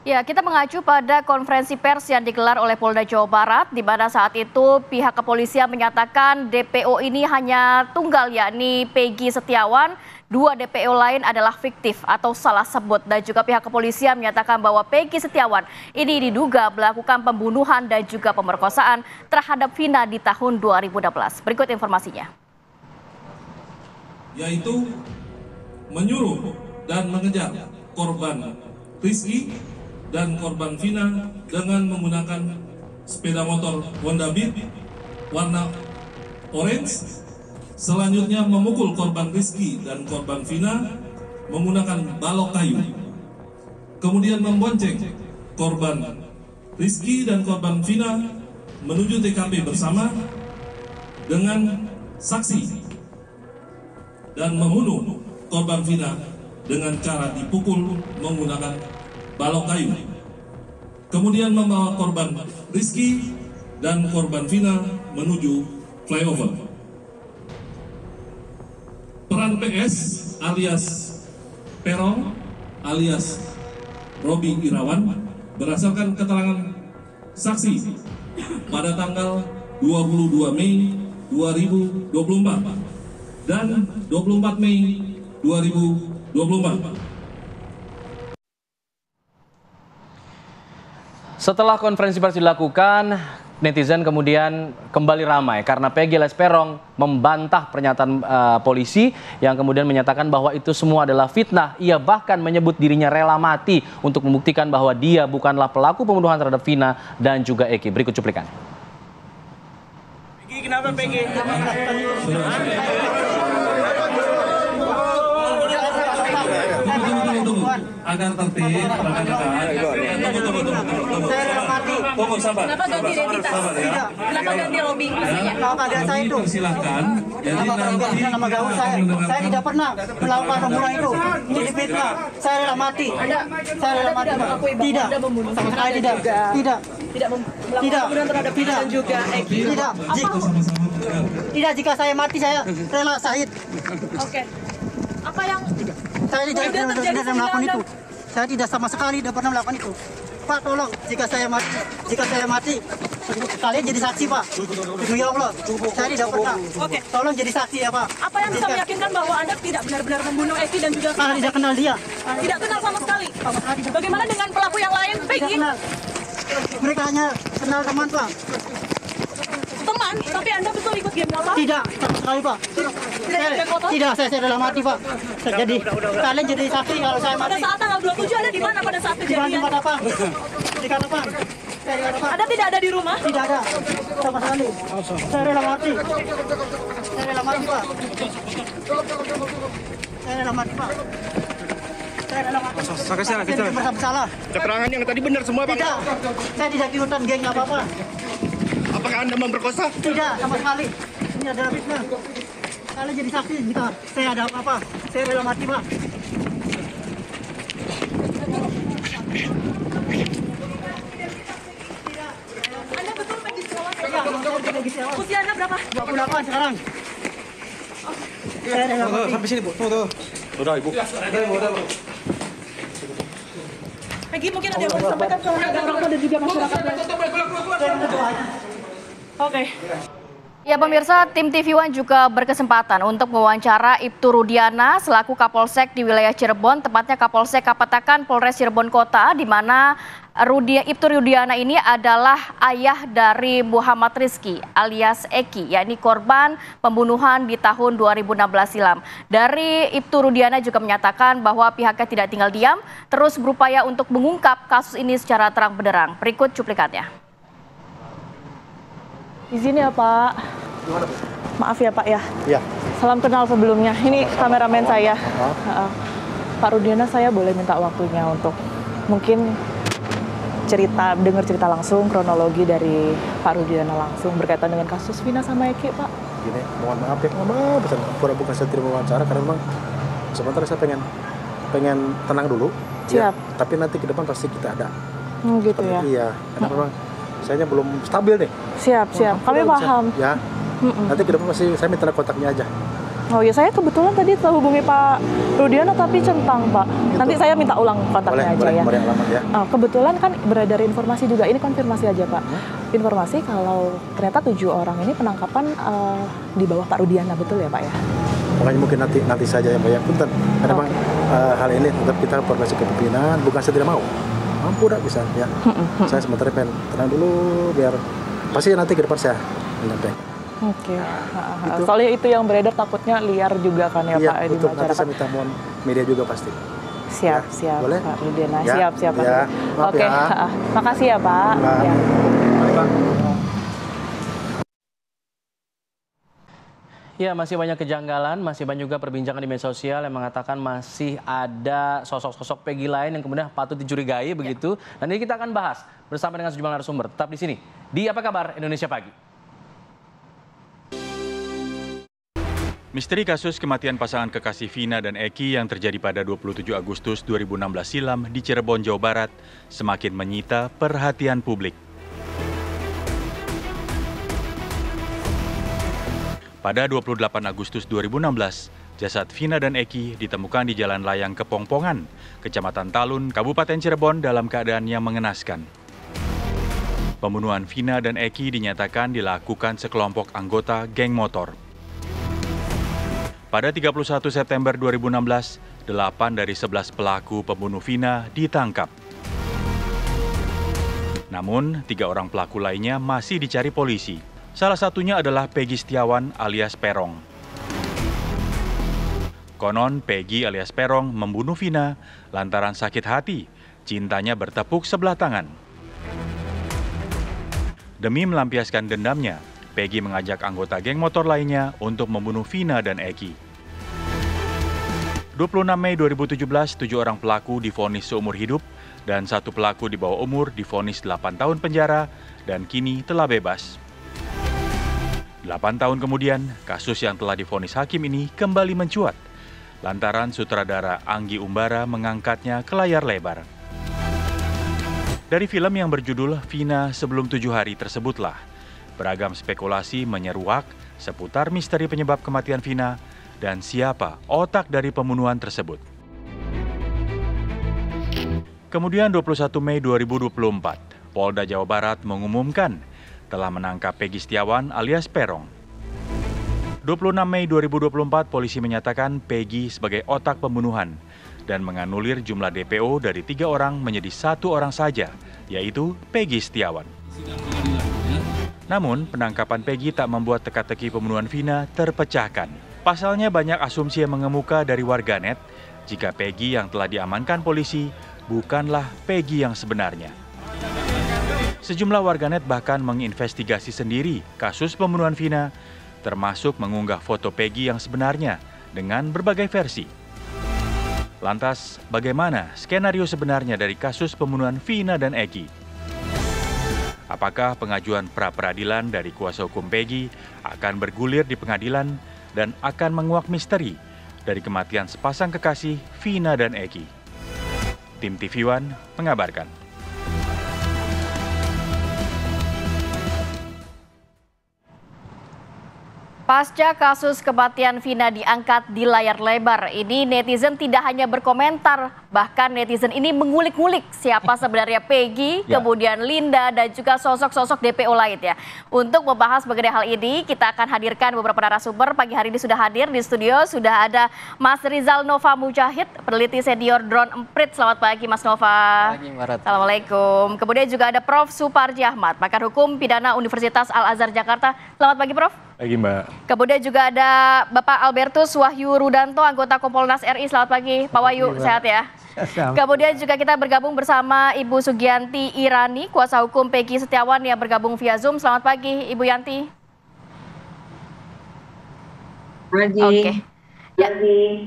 Ya, kita mengacu pada konferensi pers yang digelar oleh Polda Jawa Barat, di mana saat itu pihak kepolisian menyatakan DPO ini hanya tunggal, yakni Peggy Setiawan. 2 DPO lain adalah fiktif atau salah sebut, dan juga pihak kepolisian menyatakan bahwa Peggy Setiawan ini diduga melakukan pembunuhan dan juga pemerkosaan terhadap Vina di tahun 2016. Berikut informasinya. Yaitu menyuruh dan mengejar korban Rizky dan korban Vina dengan menggunakan sepeda motor Honda Beat warna orange. Selanjutnya memukul korban Rizky dan korban Vina menggunakan balok kayu. Kemudian membonceng korban Rizky dan korban Vina menuju TKP bersama dengan saksi dan membunuh korban Vina dengan cara dipukul menggunakan balok kayu. Kemudian membawa korban Rizky dan korban Vina menuju flyover. Peran PS alias Perong alias Robi Irawan berdasarkan keterangan saksi pada tanggal 22 Mei 2024 dan 24 Mei 2024. Setelah konferensi pers dilakukan, netizen kemudian kembali ramai karena Peggy alias Perong membantah pernyataan polisi yang kemudian menyatakan bahwa itu semua adalah fitnah. Ia bahkan menyebut dirinya rela mati untuk membuktikan bahwa dia bukanlah pelaku pembunuhan terhadap Vina dan juga Eki. Berikut cuplikan. Peggy, kenapa Peggy? Agar tertib, tunggu sabar. Kenapa ganti identitas? Ya. Kenapa ganti Robi? Saya itu silahkan. Jadi nanti nama gaul saya tidak pernah melakukan pembunuhan itu. Jadi fitnah. Saya rela mati. Saya rela mati. Tidak. Sama sekali tidak. Tidak. Tidak melakukan pembunuhan terhadap Vina dan juga Eki. Tidak. Tidak, jika saya mati saya rela syahid. Oke. Apa yang saya tidak melakukan itu. Saya tidak sama sekali tidak pernah melakukan itu. Pak, tolong jika saya mati, kalian jadi saksi, Pak. Demi Allah, saya tidak pernah. Oke. Tolong jadi saksi ya, Pak. Apa yang bisa meyakinkan bahwa Anda tidak benar-benar membunuh Eki dan juga Karena tidak kenal dia. Tidak kenal sama sekali. Bagaimana dengan pelaku yang lain, Tidak Peggy? kenal. Mereka hanya kenal teman, Pak. Teman, tapi Anda betul ikut game apa? Tidak, sama sekali, Pak. Tidak, saya rela mati, Pak. Jadi kalian jadi saksi kalau saya mati. Pada saat tanggal 27 Anda di mana pada saat Di kejadian? tempat apa? Di apa? Saya di apa? Anda tidak ada di rumah? Tidak ada, sama sekali. Saya rela mati. Saya rela mati, Pak. Saya rela mati, Pak. Saya rela mati. Saya tidak bersalah. Keterangan yang tadi benar semua, Bang? Tidak, saya tidak ikutan geng apa-apa. Apakah Apakah Anda memperkosa? Tidak, sama sekali. Ini adalah fitnah. Kalian jadi saksi jika saya ada apa-apa. Saya rela mati, Pak. Anda betul Peggy Setiawan? Iya, Peggy Setiawan. Usia Anda berapa? 28 sekarang. Saya rela mati. Sampai sini, Bu. Tunggu. Udah, Ibu. Peggy, mungkin ada yang mau disampaikan ke orang tua dan juga masyarakat. Oke. Ya pemirsa, tim TV One juga berkesempatan untuk mewawancara Ibtu Rudiana selaku Kapolsek di wilayah Cirebon, tepatnya Kapolsek Kapatakan Polres Cirebon Kota, di mana Ibtu Rudiana ini adalah ayah dari Muhammad Rizky alias Eki, yakni korban pembunuhan di tahun 2016 silam. Dari Ibtu Rudiana juga menyatakan bahwa pihaknya tidak tinggal diam, terus berupaya untuk mengungkap kasus ini secara terang benderang. Berikut cuplikannya. Izin ya Pak. Gimana, Bu? Maaf ya Pak ya. Iya. Salam kenal sebelumnya. Ini kameramen saya. Pak Rudiana, saya boleh minta waktunya untuk mungkin dengar cerita langsung kronologi dari Pak Rudiana langsung berkaitan dengan kasus Vina sama Eki, Pak. Gini, mohon maaf ya, pesan pura-pura saya terima wawancara karena memang sementara saya pengen tenang dulu. Siap. Ya, tapi nanti ke depan pasti kita ada. Gitu ya. Iya, karena memang saya belum stabil nih. Siap. Kami paham. Ya. Nanti ke depan pasti saya minta kontaknya aja. Oh ya, saya kebetulan tadi hubungi Pak Rudiana tapi centang, Pak. Gitu. Nanti saya minta ulang kontaknya aja ya. Boleh alamat ya. Kebetulan kan beredar informasi juga, ini konfirmasi aja Pak. Informasi kalau ternyata 7 orang ini penangkapan di bawah Pak Rudiana, betul ya Pak ya? Makanya mungkin nanti saja ya Pak ya. Punten. Karena memang hal ini tetap kita koordinasi ke pimpinan, bukan saya tidak mau. Mampu dah bisa ya. Saya sementara pengen tenang dulu biar pasti nanti ke depan saya menyampaikan. Oke. Soalnya itu yang beredar takutnya liar juga kan ya Pak di masyarakat. Nanti saya minta mohon media juga pasti. Siap. Boleh? Pak Rudiana. Ya. Siap Pak. Ya. Oke. Ya. Makasih ya Pak. Ya. Ya, masih banyak kejanggalan, masih banyak juga perbincangan di media sosial yang mengatakan masih ada sosok-sosok Peggy lain yang kemudian patut dicurigai begitu. Dan ini kita akan bahas bersama dengan sejumlah narasumber. Tetap di sini di Apa Kabar Indonesia Pagi. Misteri kasus kematian pasangan kekasih Vina dan Eki yang terjadi pada 27 Agustus 2016 silam di Cirebon, Jawa Barat semakin menyita perhatian publik. Pada 28 Agustus 2016, jasad Vina dan Eki ditemukan di Jalan Layang Kepongpongan, Kecamatan Talun, Kabupaten Cirebon dalam keadaan yang mengenaskan. Pembunuhan Vina dan Eki dinyatakan dilakukan sekelompok anggota geng motor. Pada 31 September 2016, 8 dari 11 pelaku pembunuh Vina ditangkap. Namun, 3 orang pelaku lainnya masih dicari polisi. Salah satunya adalah Peggy Setiawan alias Perong. Konon, Peggy alias Perong membunuh Vina lantaran sakit hati, cintanya bertepuk sebelah tangan. Demi melampiaskan dendamnya, Peggy mengajak anggota geng motor lainnya untuk membunuh Vina dan Eki. 26 Mei 2017, 7 orang pelaku divonis seumur hidup dan 1 pelaku di bawah umur divonis 8 tahun penjara dan kini telah bebas. 8 tahun kemudian, kasus yang telah divonis hakim ini kembali mencuat lantaran sutradara Anggi Umbara mengangkatnya ke layar lebar. Dari film yang berjudul Vina Sebelum 7 Hari tersebutlah, beragam spekulasi menyeruak seputar misteri penyebab kematian Vina dan siapa otak dari pembunuhan tersebut. Kemudian 21 Mei 2024, Polda Jawa Barat mengumumkan telah menangkap Peggy Setiawan alias Perong. 26 Mei 2024, polisi menyatakan Peggy sebagai otak pembunuhan dan menganulir jumlah DPO dari 3 orang menjadi 1 orang saja, yaitu Peggy Setiawan. Namun, penangkapan Peggy tak membuat teka-teki pembunuhan Vina terpecahkan. Pasalnya banyak asumsi yang mengemuka dari warganet jika Peggy yang telah diamankan polisi bukanlah Peggy yang sebenarnya. Sejumlah warganet bahkan menginvestigasi sendiri kasus pembunuhan Vina, termasuk mengunggah foto Peggy yang sebenarnya dengan berbagai versi. Lantas, bagaimana skenario sebenarnya dari kasus pembunuhan Vina dan Eki? apakah pengajuan pra-peradilan dari kuasa hukum Peggy akan bergulir di pengadilan dan akan menguak misteri dari kematian sepasang kekasih Vina dan Eki. Tim TV One mengabarkan. Pasca kasus kematian Vina diangkat di layar lebar, ini netizen tidak hanya berkomentar, bahkan netizen ini mengulik-ngulik siapa sebenarnya Peggy, kemudian Linda, dan juga sosok-sosok DPO lain ya. Untuk membahas mengenai hal ini, kita akan hadirkan beberapa narasumber. Pagi hari ini sudah hadir di studio, sudah ada Mas Rizal Nova Mujahid, peneliti senior Drone Emprit. Selamat pagi Mas Nova. Pagi, Mbak Rat. Assalamualaikum. Kemudian juga ada Prof. Suparji Ahmad, pakar hukum pidana Universitas Al-Azhar Jakarta. Selamat pagi Prof. Pagi Mbak. Kemudian juga ada Bapak Albertus Wahyu Rudanto, anggota Kompolnas RI. Selamat pagi Pak Wahyu, sehat ya? Kemudian juga kita bergabung bersama Ibu Sugianti Irani, kuasa hukum Peggy Setiawan yang bergabung via Zoom. Selamat pagi Ibu Yanti. Pagi. Oke.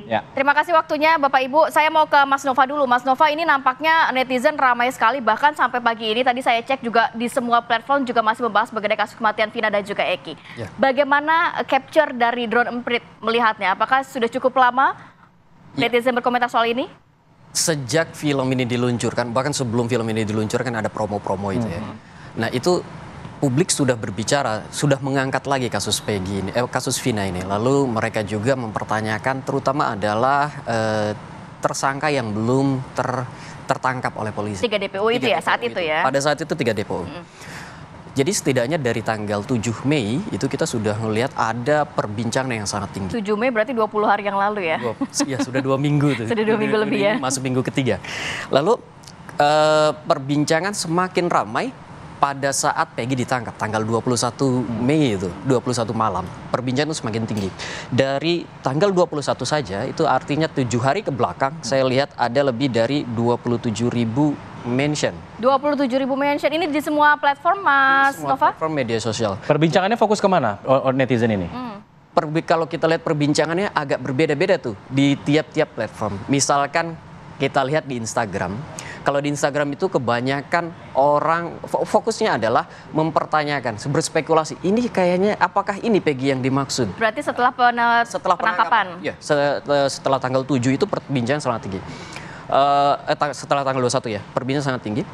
Ya. Terima kasih waktunya Bapak Ibu. Saya mau ke Mas Nova dulu. Mas Nova, ini nampaknya netizen ramai sekali, bahkan sampai pagi ini tadi saya cek juga di semua platform juga masih membahas mengenai kasus kematian Vina dan juga Eki. Ya. Bagaimana capture dari Drone Emprit melihatnya? Apakah sudah cukup lama netizen berkomentar soal ini? Sejak film ini diluncurkan, bahkan sebelum film ini diluncurkan ada promo-promo itu ya. Nah itu publik sudah berbicara, sudah mengangkat lagi kasus Peggy ini, kasus Vina ini. Lalu mereka juga mempertanyakan, terutama adalah tersangka yang belum tertangkap oleh polisi. 3 DPO itu ya, saat itu ya? Pada saat itu 3 DPO. Jadi setidaknya dari tanggal 7 Mei itu kita sudah melihat ada perbincangan yang sangat tinggi. 7 Mei berarti 20 hari yang lalu ya? Ya sudah 2 minggu tuh. Sudah 2 minggu lebih ya? Masuk minggu ketiga. Lalu perbincangan semakin ramai pada saat Peggy ditangkap tanggal 21 Mei itu, 21 malam. Perbincangan itu semakin tinggi. Dari tanggal 21 saja itu artinya 7 hari ke belakang saya lihat ada lebih dari 27.000 mention. 27.000 mention ini di semua platform Mas Nova? Platform media sosial. Perbincangannya fokus kemana netizen ini? Kalau kita lihat perbincangannya agak berbeda-beda tuh di tiap-tiap platform. Misalkan kita lihat di Instagram. Kalau di Instagram itu kebanyakan orang fokusnya adalah mempertanyakan, berspekulasi. Ini kayaknya apakah ini Peggy yang dimaksud? Berarti setelah penangkapan? Ya, setelah tanggal 7 itu perbincangan sangat tinggi. Setelah tanggal 21 ya, perbincangan sangat tinggi.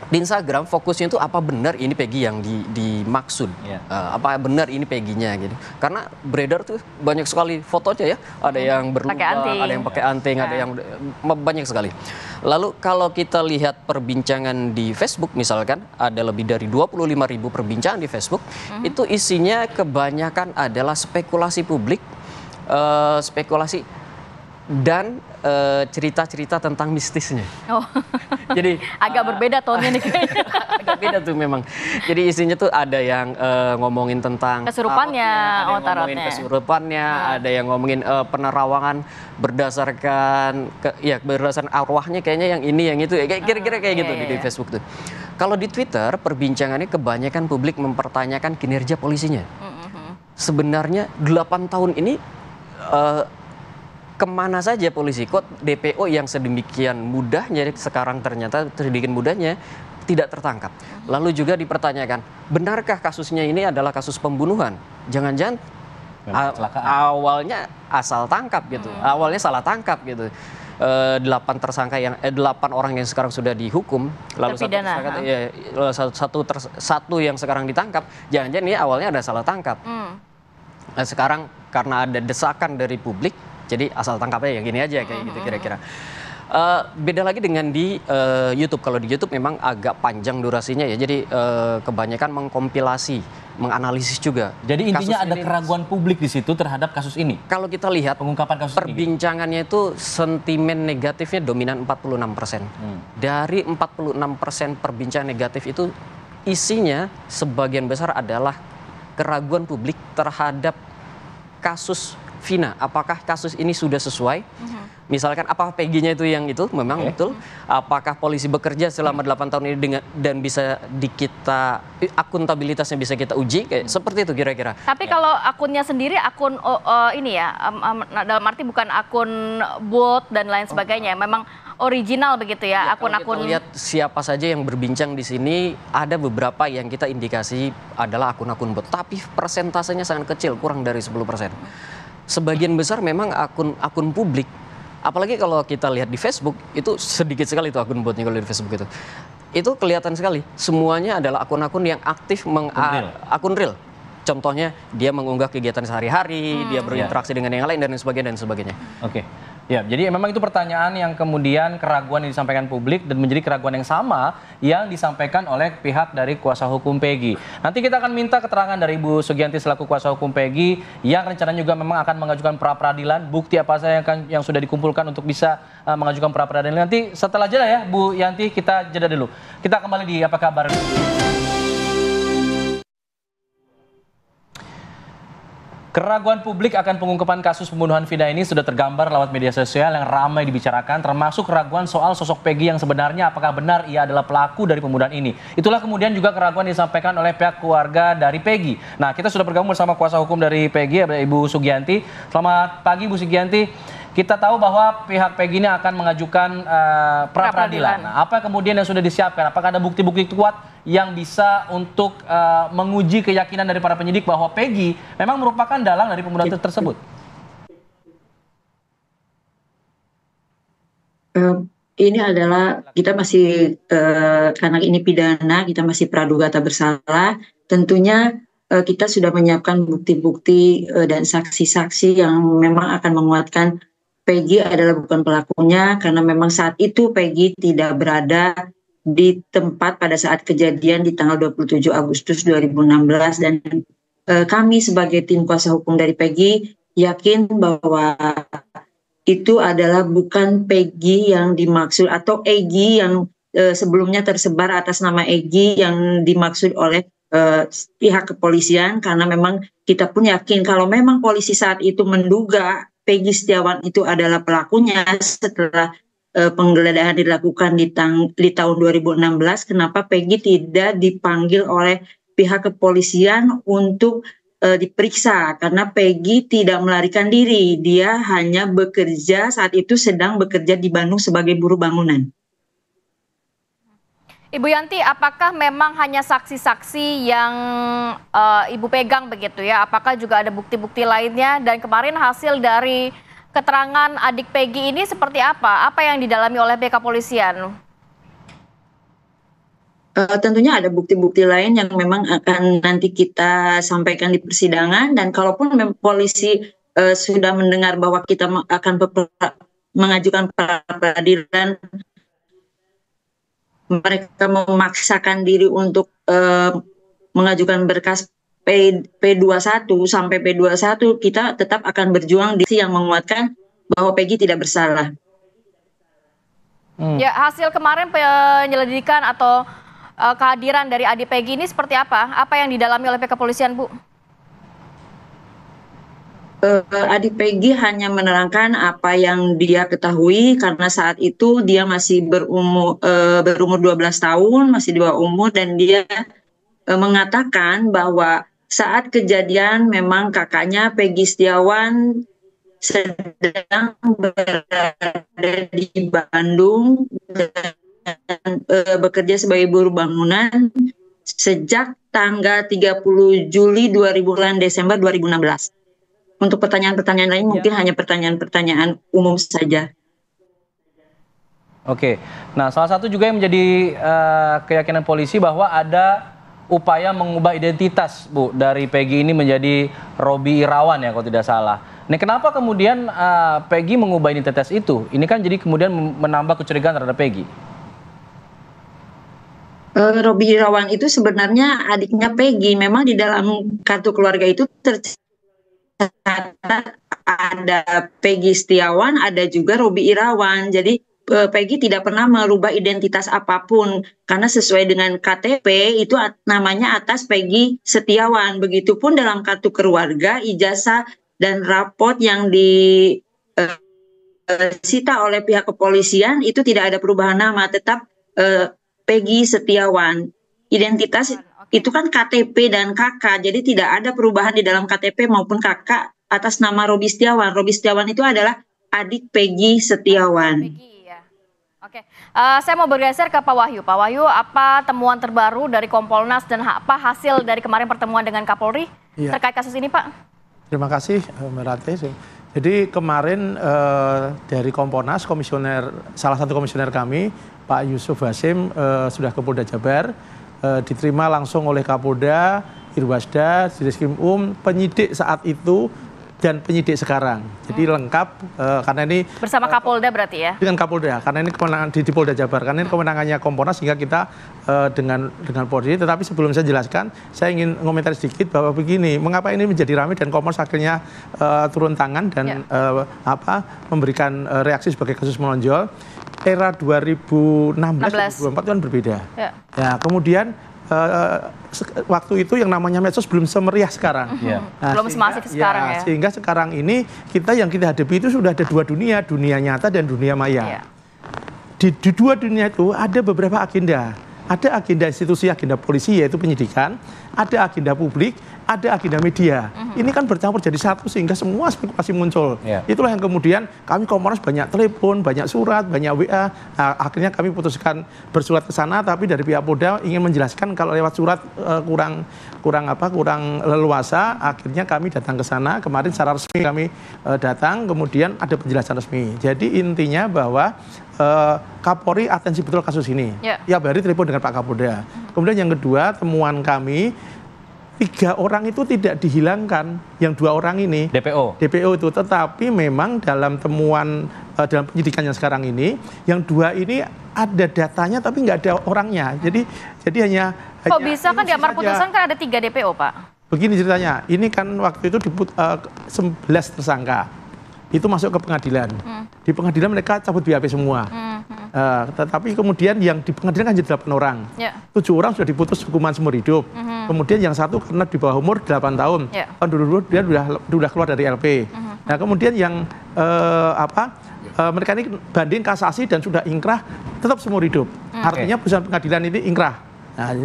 Di Instagram fokusnya itu apa benar ini Peggy yang dimaksud, apa benar ini Peggy-nya gitu. Karena beredar tuh banyak sekali fotonya ya, ada yang berlubang, ada yang pakai anting, ada yang banyak sekali. Lalu kalau kita lihat perbincangan di Facebook misalkan ada lebih dari 25.000 perbincangan di Facebook, itu isinya kebanyakan adalah spekulasi publik, spekulasi dan cerita-cerita tentang mistisnya. Oh. Jadi agak berbeda tonnya nih kayaknya. Agak beda tuh memang. Jadi isinya tuh ada yang ngomongin tentang kesurupannya, ngomongin kesurupannya, ada yang ngomongin penerawangan berdasarkan berdasarkan arwahnya kayaknya yang ini yang itu, kira-kira kayak gitu di Facebook tuh. Kalau di Twitter perbincangannya kebanyakan publik mempertanyakan kinerja polisinya. Sebenarnya 8 tahun ini kemana saja polisi? Kok DPO yang sedemikian mudahnya sekarang ternyata sedemikian mudahnya tidak tertangkap. Lalu juga dipertanyakan, benarkah kasusnya ini adalah kasus pembunuhan? Jangan-jangan awalnya asal tangkap gitu, awalnya salah tangkap gitu. 8 tersangka yang 8 orang yang sekarang sudah dihukum, lalu satu yang sekarang ditangkap, jangan-jangan ini awalnya ada salah tangkap. Nah, sekarang karena ada desakan dari publik, jadi asal tangkapnya yang gini aja kayak gitu kira-kira. Beda lagi dengan di YouTube. Kalau di YouTube memang agak panjang durasinya ya. Jadi kebanyakan mengkompilasi, menganalisis juga. Jadi intinya ada keraguan publik di situ terhadap kasus ini. Kalau kita lihat pengungkapan kasus perbincangannya ini, itu sentimen negatifnya dominan 46%. Dari 46% perbincangan negatif itu isinya sebagian besar adalah keraguan publik terhadap kasus Vina, apakah kasus ini sudah sesuai? Misalkan apakah Peggy-nya itu yang itu memang betul? Apakah polisi bekerja selama 8 tahun ini dan bisa akuntabilitasnya bisa kita uji? Kayak seperti itu kira-kira. Tapi kalau akunnya sendiri akun ini ya, dalam arti bukan akun bot dan lain sebagainya, memang original begitu ya, Kalau akun-akun. kita lihat siapa saja yang berbincang di sini, ada beberapa yang kita indikasi adalah akun-akun bot, tapi persentasenya sangat kecil, kurang dari 10%. Sebagian besar memang akun publik. Apalagi kalau kita lihat di Facebook, itu sedikit sekali itu akun botnya kalau di Facebook itu. Itu kelihatan sekali, semuanya adalah akun-akun yang aktif akun real. Contohnya dia mengunggah kegiatan sehari-hari, dia berinteraksi dengan yang lain dan sebagainya. Oke. Ya, jadi memang itu pertanyaan yang kemudian keraguan yang disampaikan publik dan menjadi keraguan yang sama yang disampaikan oleh pihak dari kuasa hukum Peggy. Nanti kita akan minta keterangan dari Ibu Sugianti selaku kuasa hukum Peggy yang rencananya juga memang akan mengajukan pra-peradilan. Bukti apa saja yang sudah dikumpulkan untuk bisa mengajukan pra-peradilan. Nanti setelah jeda ya Bu Yanti, kita jeda dulu. Kita kembali di Apa Kabar. Keraguan publik akan pengungkapan kasus pembunuhan Vina ini sudah tergambar lewat media sosial yang ramai dibicarakan, termasuk keraguan soal sosok Peggy yang sebenarnya apakah benar ia adalah pelaku dari pembunuhan ini. Itulah kemudian juga keraguan disampaikan oleh pihak keluarga dari Peggy. Nah, kita sudah bergabung bersama kuasa hukum dari Peggy, Ibu Sugianti. Selamat pagi, Bu Sugianti. Kita tahu bahwa pihak Peggy ini akan mengajukan pra-peradilan. Nah, apa kemudian yang sudah disiapkan? Apakah ada bukti-bukti kuat yang bisa untuk menguji keyakinan dari para penyidik bahwa Peggy memang merupakan dalang dari pembunuhan tersebut? Ini adalah kita masih karena ini pidana, kita masih praduga tak bersalah. Tentunya kita sudah menyiapkan bukti-bukti dan saksi-saksi yang memang akan menguatkan Peggy adalah bukan pelakunya, karena memang saat itu Peggy tidak berada di tempat pada saat kejadian di tanggal 27 Agustus 2016 dan kami sebagai tim kuasa hukum dari Peggy yakin bahwa itu adalah bukan Peggy yang dimaksud atau Egy yang sebelumnya tersebar atas nama Egy yang dimaksud oleh pihak kepolisian, karena memang kita pun yakin kalau memang polisi saat itu menduga Peggy Setiawan itu adalah pelakunya setelah penggeledahan dilakukan di tahun 2016, kenapa Peggy tidak dipanggil oleh pihak kepolisian untuk diperiksa, karena Peggy tidak melarikan diri, dia hanya bekerja saat itu sedang bekerja di Bandung sebagai buruh bangunan. Ibu Yanti, apakah memang hanya saksi-saksi yang Ibu pegang begitu ya? Apakah juga ada bukti-bukti lainnya? Dan kemarin hasil dari keterangan adik Peggy ini seperti apa? Apa yang didalami oleh pihak kepolisian? Tentunya ada bukti-bukti lain yang memang akan nanti kita sampaikan di persidangan, dan kalaupun polisi sudah mendengar bahwa kita akan mengajukan pra-peradilan, mereka memaksakan diri untuk mengajukan berkas P21 sampai P21, kita tetap akan berjuang di sisi yang menguatkan bahwa Peggy tidak bersalah. Ya, hasil kemarin penyelidikan atau kehadiran dari adik Peggy ini seperti apa? Apa yang didalami oleh pihak kepolisian, Bu? Adik Peggy hanya menerangkan apa yang dia ketahui, karena saat itu dia masih berumur 12 tahun, masih di bawah umur, dan dia mengatakan bahwa saat kejadian memang kakaknya Peggy Setiawan sedang berada di Bandung dan bekerja sebagai buruh bangunan sejak tanggal 30 Juli 2000 Desember 2016. Untuk pertanyaan-pertanyaan lain mungkin hanya pertanyaan-pertanyaan umum saja. Oke, nah salah satu juga yang menjadi keyakinan polisi bahwa ada upaya mengubah identitas, Bu, dari Peggy ini menjadi Robi Irawan ya kalau tidak salah. Nah, kenapa kemudian Peggy mengubah identitas itu? Ini kan jadi kemudian menambah kecurigaan terhadap Peggy. Robi Irawan itu sebenarnya adiknya Peggy. Memang di dalam kartu keluarga itu tercatat ada Peggy Setiawan, ada juga Robi Irawan. Jadi Peggy tidak pernah merubah identitas apapun, karena sesuai dengan KTP itu namanya atas Peggy Setiawan. Begitupun dalam kartu keluarga, ijazah dan raport yang disita oleh pihak kepolisian itu tidak ada perubahan nama, tetap Peggy Setiawan. Identitas itu kan KTP dan KK, jadi tidak ada perubahan di dalam KTP maupun KK atas nama Robi Setiawan. Robi Setiawan itu adalah adik Peggy Setiawan. Oke, saya mau bergeser ke Pak Wahyu. Pak Wahyu, apa temuan terbaru dari Kompolnas dan apa hasil dari kemarin pertemuan dengan Kapolri terkait kasus ini, Pak? Terima kasih, Mbak Rati. Jadi kemarin dari Kompolnas, salah satu komisioner kami, Pak Yusuf Hasim, sudah ke Polda Jabar, diterima langsung oleh Kapolda, Irwasda, Ditreskrim penyidik saat itu, dan penyidik sekarang. Jadi lengkap karena ini bersama Kapolda berarti ya? Dengan Kapolda, karena ini kewenangan di Polda Jabar, karena ini kewenangannya Kompolnas sehingga kita dengan Polri. Tetapi sebelum saya jelaskan, saya ingin komentar sedikit bahwa begini, mengapa ini menjadi ramai dan Kompolnas akhirnya turun tangan dan memberikan reaksi sebagai kasus menonjol. Era 2016-2024 itu kan berbeda. Ya, kemudian waktu itu yang namanya medsos belum semeriah sekarang. Nah, belum semasif sekarang ya. Sehingga sekarang ini yang kita hadapi itu sudah ada dua dunia nyata dan dunia maya. Di dua dunia itu ada beberapa agenda. Ada agenda institusi, agenda polisi yaitu penyidikan, ada agenda publik, ada agenda media. Ini kan bercampur jadi satu sehingga semua spekulasi muncul. Itulah yang kemudian kami Kompolnas banyak telepon, banyak surat, banyak WA. Nah, akhirnya kami putuskan bersurat ke sana, tapi dari pihak Polda ingin menjelaskan kalau lewat surat kurang leluasa. Akhirnya kami datang ke sana. Kemarin secara resmi kami datang, kemudian ada penjelasan resmi. Jadi intinya bahwa Kapolri atensi betul kasus ini. Ya, hari telepon dengan Pak Kapolda. Kemudian yang kedua, temuan kami 3 orang itu tidak dihilangkan, yang 2 orang ini DPO itu, tetapi memang dalam temuan dalam penyidikan yang sekarang ini, yang 2 ini ada datanya tapi nggak ada orangnya. Jadi hanya bisa kan di amar putusan kan ada 3 DPO, Pak? Begini ceritanya, ini kan waktu itu 11 tersangka itu masuk ke pengadilan. Di pengadilan mereka cabut BAP semua. Tetapi kemudian yang di pengadilan kan jadi 8 orang. 7 orang sudah diputus hukuman seumur hidup. Kemudian yang 1 karena di bawah umur 8 tahun. Tahun dulu dia sudah keluar dari LP. Nah, kemudian yang mereka ini banding kasasi dan sudah ingkrah tetap seumur hidup. Artinya putusan pengadilan ini ingkrah. Nah,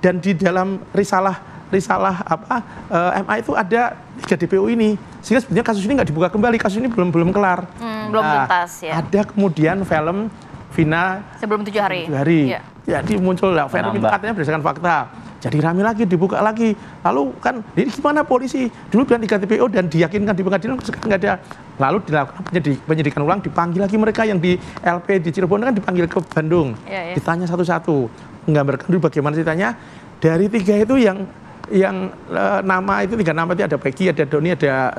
dan di dalam risalah MA itu ada 3 DPO ini, sehingga sebenarnya kasus ini nggak dibuka kembali, kasus ini belum kelar. Belum tuntas ya. Ada kemudian film Vina sebelum 7 hari. Jadi muncul lah film itu katanya berdasarkan fakta. Jadi rame lagi, dibuka lagi. Lalu kan ini gimana polisi? Dulu bilang 3 DPO dan diyakinkan di pengadilan, sekarang nggak ada. Lalu dilakukan penyidikan ulang, dipanggil lagi mereka yang di LP di Cirebon kan dipanggil ke Bandung. Ditanya satu-satu, menggambarkan dulu bagaimana ceritanya. Dari 3 itu yang nama itu 3 nama itu ada Peggy, ada Doni, ada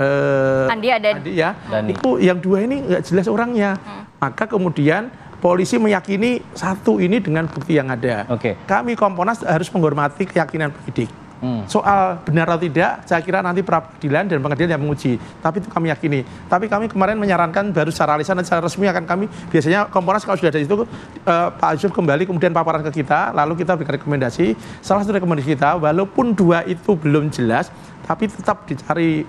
Andi ya. Itu yang 2 ini nggak jelas orangnya. Maka kemudian polisi meyakini 1 ini dengan bukti yang ada. Kami Kompolnas harus menghormati keyakinan penyidik. Soal benar atau tidak, saya kira nanti pra-peradilan dan pengadilan yang menguji. Tapi itu kami yakini. Tapi kami kemarin menyarankan baru secara lisan dan secara resmi akan kami, biasanya Kompolnas kalau sudah ada itu, Pak Yusuf kembali kemudian paparan ke kita, lalu kita berikan rekomendasi. Salah satu rekomendasi kita, walaupun 2 itu belum jelas, tapi tetap dicari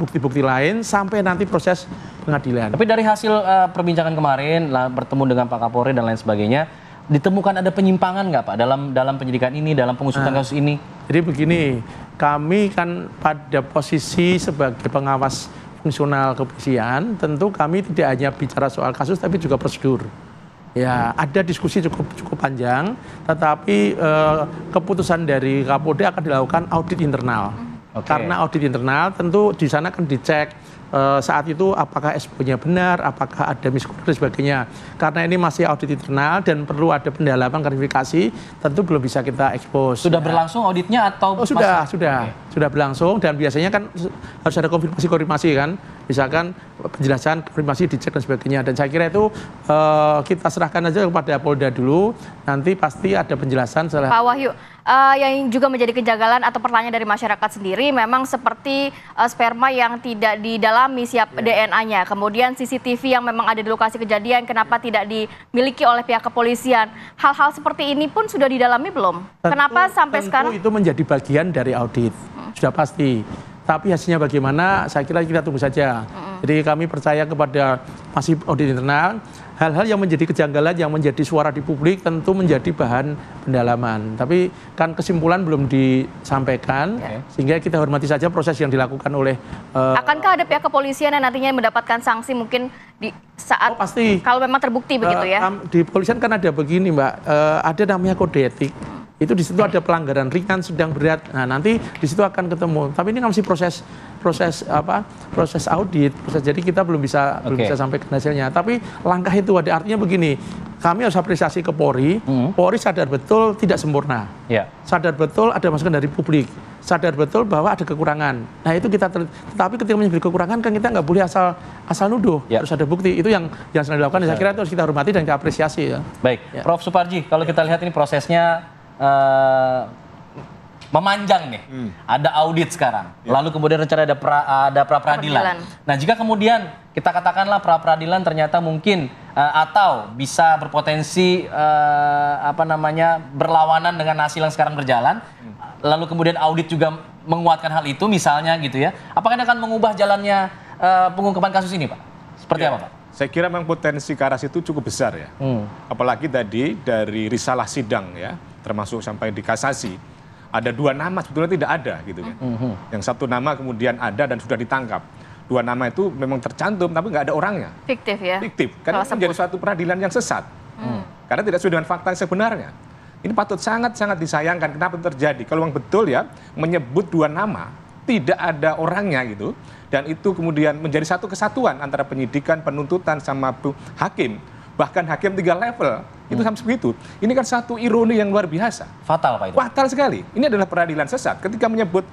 bukti-bukti lain sampai nanti proses pengadilan. Tapi dari hasil perbincangan kemarin, bertemu dengan Pak Kapolri dan lain sebagainya, ditemukan ada penyimpangan nggak Pak dalam penyidikan ini, dalam pengusutan kasus ini? Jadi begini, kami kan pada posisi sebagai pengawas fungsional kepolisian, tentu kami tidak hanya bicara soal kasus tapi juga prosedur. Ya, ada diskusi cukup panjang, tetapi keputusan dari Kapolda akan dilakukan audit internal. Karena audit internal tentu di sana akan dicek saat itu apakah SPO-nya benar, apakah ada miskonduksi dan sebagainya. Karena ini masih audit internal dan perlu ada pendalaman klarifikasi, tentu belum bisa kita ekspos. Sudah berlangsung auditnya atau sudah berlangsung dan biasanya kan harus ada konfirmasi kan, misalkan penjelasan konfirmasi dicek dan sebagainya. Dan saya kira itu kita serahkan aja kepada Polda dulu, nanti pasti ada penjelasan setelah. Pak Wahyu, yang juga menjadi kejanggalan atau pertanyaan dari masyarakat sendiri memang seperti sperma yang tidak didalami siap DNA-nya, kemudian CCTV yang memang ada di lokasi kejadian kenapa tidak dimiliki oleh pihak kepolisian. Hal-hal seperti ini pun sudah didalami belum? Kenapa sampai sekarang? Itu menjadi bagian dari audit, sudah pasti. Tapi hasilnya bagaimana, saya kira kita tunggu saja. Jadi kami percaya kepada masih audit internal, hal-hal yang menjadi kejanggalan, yang menjadi suara di publik tentu menjadi bahan pendalaman. Tapi kan kesimpulan belum disampaikan, sehingga kita hormati saja proses yang dilakukan oleh... Akankah ada pihak kepolisian yang nantinya mendapatkan sanksi mungkin di saat pasti. Kalau memang terbukti begitu ya? Di kepolisian kan ada begini Mbak, ada namanya kode etik. Itu di situ ada pelanggaran ringan, sedang, berat. Nah nanti di situ akan ketemu. Tapi ini masih proses audit. Jadi kita belum bisa sampaikan hasilnya. Tapi langkah itu ada artinya begini. Kami harus apresiasi ke Polri. Polri sadar betul tidak sempurna. Sadar betul ada masukan dari publik. Sadar betul bahwa ada kekurangan. Nah itu kita. Tetapi ketika menyebut kekurangan kan kita nggak boleh asal nuduh. Harus ada bukti. Itu yang sedang dilakukan. Saya kira itu harus kita hormati dan kita apresiasi. Ya. Baik, Prof. Suparji, kalau kita lihat ini prosesnya memanjang nih, ada audit sekarang, lalu kemudian rencana ada pra-peradilan. Nah jika kemudian kita katakanlah pra-peradilan ternyata mungkin atau bisa berpotensi berlawanan dengan hasil yang sekarang berjalan, lalu kemudian audit juga menguatkan hal itu misalnya gitu ya, apakah ini akan mengubah jalannya pengungkapan kasus ini Pak? Seperti apa Pak? Saya kira memang potensi ke arah situ cukup besar ya. Apalagi tadi dari risalah sidang ya, termasuk sampai di kasasi, ada 2 nama sebetulnya tidak ada gitu kan. Yang satu nama kemudian ada dan sudah ditangkap. 2 nama itu memang tercantum tapi nggak ada orangnya. Fiktif ya? Fiktif, karena itu menjadi suatu peradilan yang sesat. Karena tidak sesuai dengan fakta yang sebenarnya. Ini patut sangat-sangat disayangkan kenapa itu terjadi. Kalau memang betul ya, menyebut 2 nama, tidak ada orangnya gitu. Dan itu kemudian menjadi satu kesatuan antara penyidikan, penuntutan sama hakim. Bahkan hakim 3 level, itu sampai begitu. Ini kan satu ironi yang luar biasa. Fatal Pak itu? Fatal sekali. Ini adalah peradilan sesat. Ketika menyebut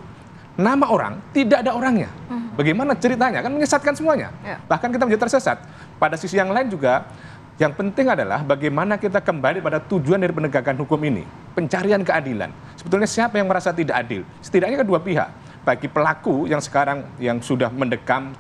nama orang, tidak ada orangnya. Bagaimana ceritanya? Kan menyesatkan semuanya. Bahkan kita menjadi tersesat. Pada sisi yang lain juga, yang penting adalah bagaimana kita kembali pada tujuan dari penegakan hukum ini. Pencarian keadilan. Sebetulnya siapa yang merasa tidak adil? Setidaknya kedua pihak. Bagi pelaku yang sekarang yang sudah mendekam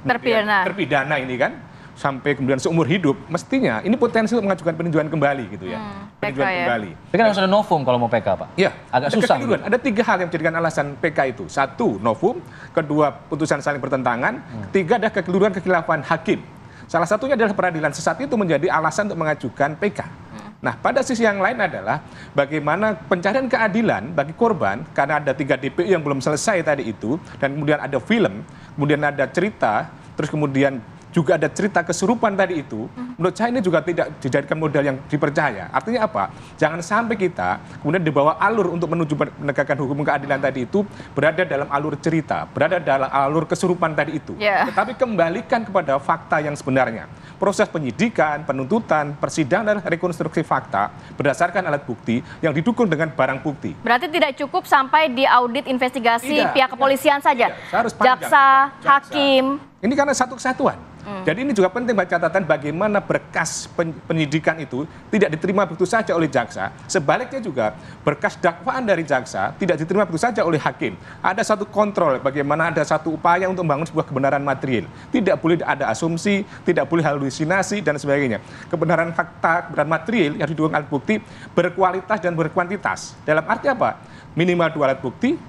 terpidana ini kan, sampai kemudian seumur hidup, mestinya ini potensi untuk mengajukan peninjauan kembali gitu ya. Peninjauan kembali. Tapi kan harus ada novum kalau mau PK Pak? Iya. Agak susah. Gitu. Ada 3 hal yang menjadikan alasan PK itu. 1, novum. 2, putusan saling bertentangan. 3, ada kekeliruan kekhilafan hakim. Salah satunya adalah peradilan sesat itu menjadi alasan untuk mengajukan PK. Nah, pada sisi yang lain adalah bagaimana pencarian keadilan bagi korban, karena ada 3 DPO yang belum selesai tadi itu, dan kemudian ada film, kemudian ada cerita, terus kemudian juga ada cerita kesurupan tadi itu, menurut saya ini juga tidak dijadikan modal yang dipercaya. Artinya apa? Jangan sampai kita kemudian dibawa alur untuk menuju penegakan hukum keadilan tadi itu berada dalam alur cerita, berada dalam alur kesurupan tadi itu. Tetapi kembalikan kepada fakta yang sebenarnya. Proses penyidikan, penuntutan, persidangan, dan rekonstruksi fakta berdasarkan alat bukti yang didukung dengan barang bukti. Berarti tidak cukup sampai di audit investigasi pihak kepolisian saja? Harus jaksa, hakim. Ini karena satu kesatuan. Jadi ini juga penting buat catatan bagaimana berkas penyidikan itu tidak diterima begitu saja oleh jaksa. Sebaliknya juga berkas dakwaan dari jaksa tidak diterima begitu saja oleh hakim. Ada satu kontrol bagaimana ada satu upaya untuk membangun sebuah kebenaran material. Tidak boleh ada asumsi, tidak boleh halusinasi dan sebagainya. Kebenaran fakta, kebenaran material yang didukung alat bukti berkualitas dan berkuantitas. Dalam arti apa? Minimal 2 alat bukti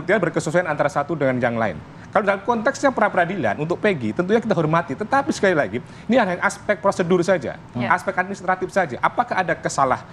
berkesesuaian antara satu dengan yang lain. Kalau dalam konteksnya pra-peradilan untuk Peggy, tentunya kita hormati. Tetapi sekali lagi, ini hanya aspek prosedur saja, aspek administratif saja. Apakah ada salah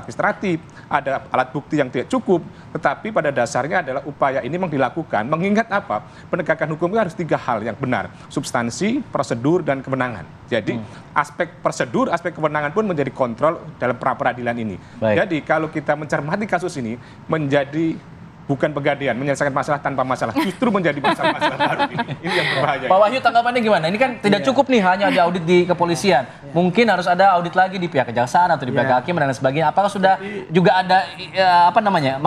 administratif, ada alat bukti yang tidak cukup, tetapi pada dasarnya adalah upaya ini memang dilakukan. Mengingat apa? Penegakan hukum itu harus 3 hal yang benar. Substansi, prosedur, dan kewenangan. Jadi aspek prosedur, aspek kewenangan pun menjadi kontrol dalam pra-peradilan ini. Jadi kalau kita mencermati kasus ini, menjadi bukan pegadaian, menyelesaikan masalah tanpa masalah, justru menjadi masalah baru ini. Ini yang berbahaya. Pak Wahyu, tanggapannya gimana? Ini kan tidak cukup nih hanya ada audit di kepolisian. Mungkin harus ada audit lagi di pihak kejaksaan atau di pihak hakim dan lain sebagainya. Apakah sudah juga ada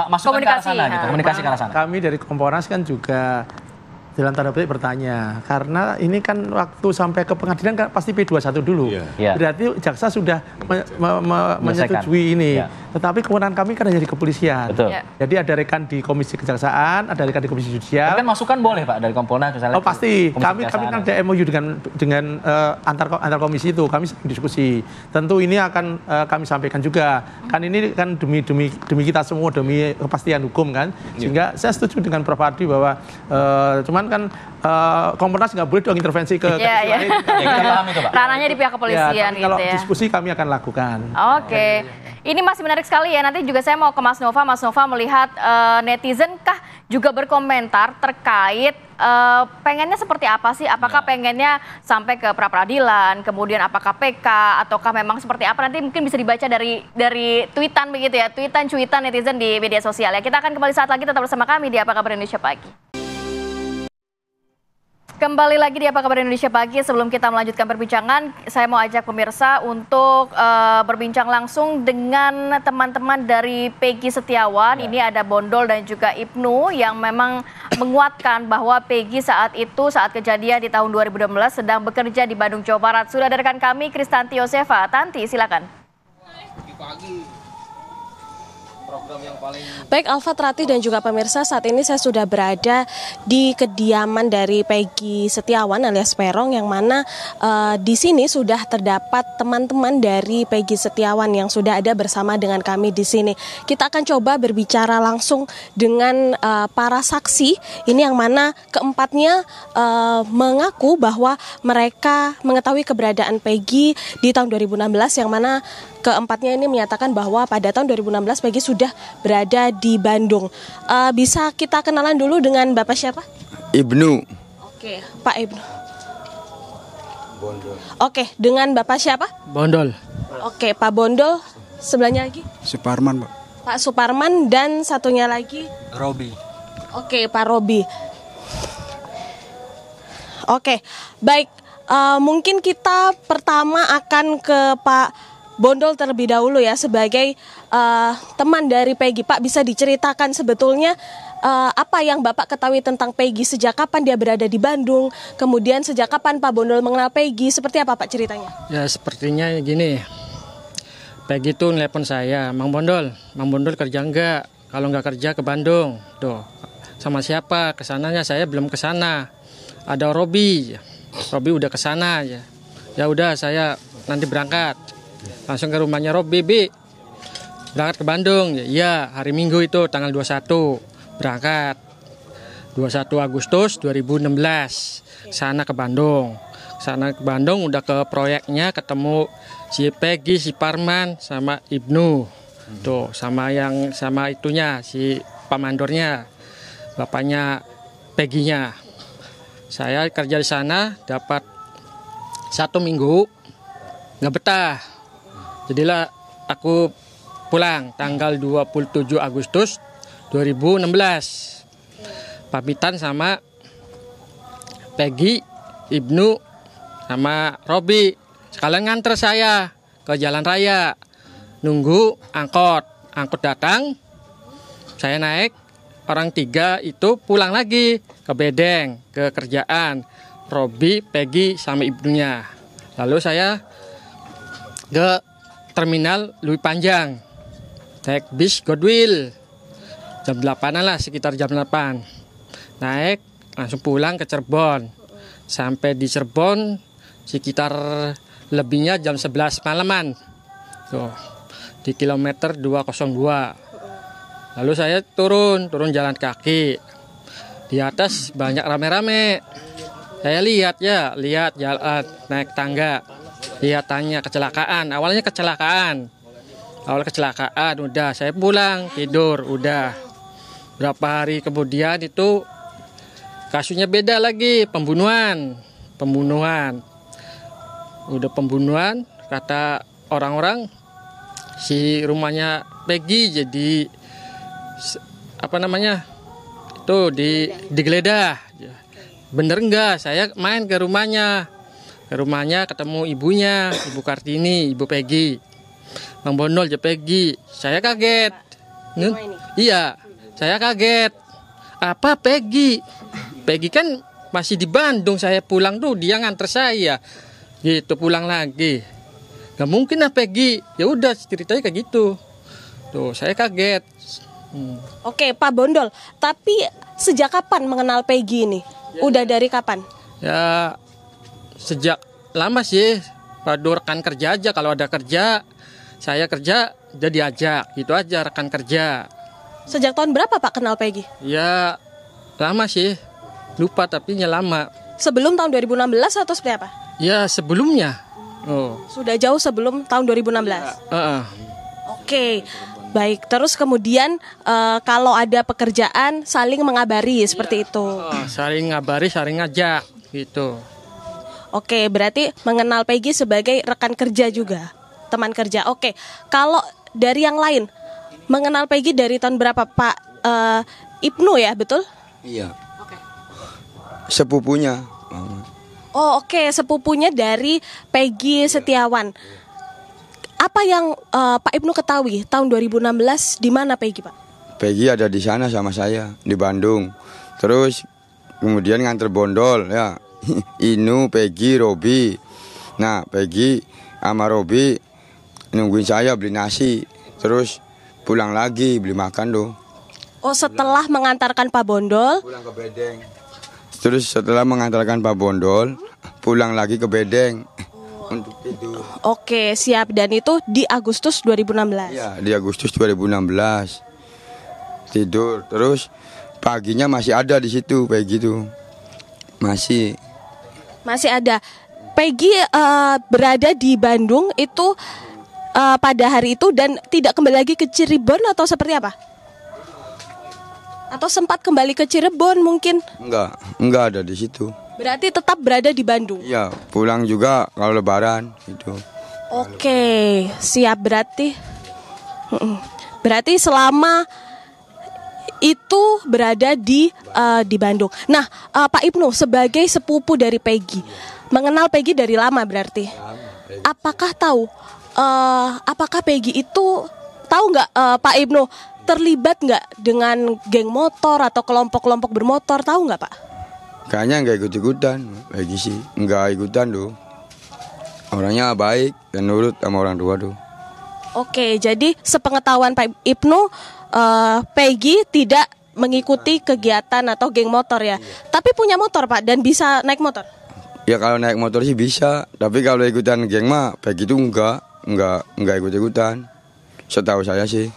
masukan ke arah sana gitu, komunikasi ke arah sana? Kami dari Kompolnas kan juga dalam tanda petik bertanya, karena ini kan waktu sampai ke pengadilan kan pasti P21 dulu. Berarti jaksa sudah menyetujui ini. Tetapi kewenangan kami kan hanya di kepolisian. Jadi ada rekan di Komisi Kejaksaan, ada rekan di Komisi Judisial. Tapi kan masukan boleh Pak dari Kompolnas misalnya. Oh pasti. Kami kan ada MOU dengan antar komisi itu, kami diskusi. Tentu ini akan kami sampaikan juga. Kan ini kan demi kita semua, demi kepastian hukum kan. Sehingga saya setuju dengan Prof. Ardi bahwa cuman cuman kan Komponas nggak boleh dong intervensi ke Iya, iya. lain. Ya, kita paham itu, Pak. Ranahnya di pihak kepolisian tapi kalau gitu ya. diskusi kami akan lakukan. Oke. Ini masih menarik sekali ya. Nanti juga saya mau ke Mas Nova. Mas Nova melihat netizen kah juga berkomentar terkait pengennya seperti apa sih? Apakah pengennya sampai ke pra-peradilan, kemudian apakah PK, ataukah memang seperti apa? Nanti mungkin bisa dibaca dari tweetan begitu ya, cuitan netizen di media sosial ya. Kita akan kembali saat lagi, tetap bersama kami di Apa Kabar Indonesia Pagi. Kembali lagi di Apa Kabar Indonesia Pagi. Sebelum kita melanjutkan perbincangan, saya mau ajak pemirsa untuk berbincang langsung dengan teman-teman dari Peggy Setiawan. Ini ada Bondol dan juga Ibnu yang memang menguatkan bahwa Peggy saat kejadian di tahun 2016 sedang bekerja di Bandung, Jawa Barat. Sudah ada rekan kami, Kristanti Yosefa. Tanti, silakan. Baik Alfa, Ratih dan juga pemirsa, saat ini saya sudah berada di kediaman dari Peggy Setiawan alias Peron, yang mana di sini sudah terdapat teman-teman dari Peggy Setiawan yang sudah ada bersama dengan kami di sini. Kita akan coba berbicara langsung dengan para saksi ini, yang mana keempatnya mengaku bahwa mereka mengetahui keberadaan Peggy di tahun 2016, yang mana keempatnya ini menyatakan bahwa pada tahun 2016 Peggy sudah berada di Bandung. Bisa kita kenalan dulu dengan Bapak siapa? Ibnu. Oke, Pak Ibnu. Bondol. Oke, dengan Bapak siapa? Bondol. Oke, Pak Bondol. Sebelahnya lagi? Suparman, Pak. Pak Suparman, dan satunya lagi? Robi. Oke, Pak Robi. Oke, baik. Mungkin kita pertama akan ke Pak Bondol terlebih dahulu ya, sebagai teman dari Peggy. Pak, bisa diceritakan sebetulnya apa yang Bapak ketahui tentang Peggy, sejak kapan dia berada di Bandung, kemudian sejak kapan Pak Bondol mengenal Peggy, seperti apa Pak ceritanya? Ya sepertinya gini, Peggy tuh nelpon saya, Mang Bondol kerja enggak? Kalau enggak kerja ke Bandung. Tuh, sama siapa? Kesananya saya belum kesana. Ada Robi udah kesana ya. Ya udah, saya nanti berangkat. Langsung ke rumahnya Robi, berangkat ke Bandung. Ya, hari Minggu itu tanggal 21 berangkat. 21 Agustus 2016 sana ke Bandung. Udah ke proyeknya, ketemu si Peggy, si Parman sama Ibnu. Tuh, sama itunya si pamandornya, bapaknya Peggy-nya. Saya kerja di sana dapat 1 minggu, nggak betah. Jadilah aku pulang tanggal 27 Agustus 2016. Pamitan sama Peggy, Ibnu, sama Robi. Sekalian nganter saya ke jalan raya. Nunggu angkot datang. Saya naik, orang 3 itu pulang lagi ke Bedeng, ke kerjaan. Robi, Peggy, sama Ibnunya. Lalu saya ke Terminal Lui Panjang, naik bis Goodwill, jam 8-an lah, sekitar jam 8. Naik, langsung pulang ke Cirebon. Sampai di Cirebon, sekitar lebihnya jam 11 malaman. Tuh, di kilometer 202. Lalu saya turun jalan kaki. Di atas banyak rame-rame. Saya lihat jalan, naik tangga. Dia tanya kecelakaan, awal kecelakaan, udah saya pulang tidur, udah berapa hari kemudian itu kasusnya beda lagi, pembunuhan, udah pembunuhan, kata orang-orang si rumahnya Peggy jadi itu digeledah. Bener enggak? Saya main ke rumahnya ketemu ibunya, Ibu Kartini, Ibu Peggy, Mang Bondol, Peggy. Saya kaget. Iya, saya kaget. Apa Peggy? Peggy kan masih di Bandung, saya pulang tuh dia nganter saya. Gitu, pulang lagi. Gak mungkin lah Peggy. Ya udah ceritanya kayak gitu. Tuh, saya kaget. Oke, Pak Bondol. Tapi sejak kapan mengenal Peggy ini? Udah dari kapan? Ya sejak lama sih, pada rekan kerja aja. Kalau ada kerja, saya kerja jadi ajak, gitu aja rekan kerja. Sejak tahun berapa Pak kenal Peggy? Ya lama sih, Lupa tapi lama. Sebelum tahun 2016 atau seperti apa? Ya sebelumnya. Oh. Sudah jauh sebelum tahun 2016. Oke. Baik, terus kemudian kalau ada pekerjaan saling mengabari seperti itu. Saling ngabari, saling ngajak gitu. Oke, berarti mengenal Peggy sebagai rekan kerja juga, teman kerja. Oke, kalau dari yang lain, mengenal Peggy dari tahun berapa, Pak Ibnu ya, betul? Iya. Sepupunya. Oh oke, sepupunya dari Peggy Setiawan. Apa yang Pak Ibnu ketahui tahun 2016 di mana Peggy, Pak? Peggy ada di sana sama saya di Bandung. Terus kemudian nganter bondol ya. Inu, Peggy, Robi. Nah, Peggy sama Robi nungguin saya beli nasi. Terus pulang lagi beli makan tuh. Oh, setelah mengantarkan Pak Bondol pulang ke Bedeng. Terus setelah mengantarkan Pak Bondol pulang lagi ke Bedeng. Untuk tidur. Oke, siap. Dan itu di Agustus 2016. Iya, di Agustus 2016. Tidur. Terus paginya masih ada di situ Peggy tuh. Masih ada. Peggy berada di Bandung itu pada hari itu dan tidak kembali lagi ke Cirebon atau seperti apa? Atau sempat kembali ke Cirebon mungkin? Enggak ada di situ. Berarti tetap berada di Bandung? Iya, pulang juga kalau lebaran gitu. Oke, siap. Berarti selama itu berada di Bandung. Nah, Pak Ibnu sebagai sepupu dari Peggy, mengenal Peggy dari lama berarti. Apakah tahu? Apakah Peggy itu tahu nggak Pak Ibnu terlibat nggak dengan geng motor atau kelompok-kelompok bermotor? Tahu nggak Pak? Kayaknya nggak ikut-ikutan, Peggy sih nggak ikutan tuh. Orangnya baik dan nurut sama orang tua tuh. Oke, jadi sepengetahuan Pak Ibnu, Peggy tidak mengikuti kegiatan atau geng motor ya. Tapi punya motor Pak dan bisa naik motor? Ya kalau naik motor sih bisa, tapi kalau ikutan geng mah Peggy itu enggak ikut-ikutan. Setahu saya sih.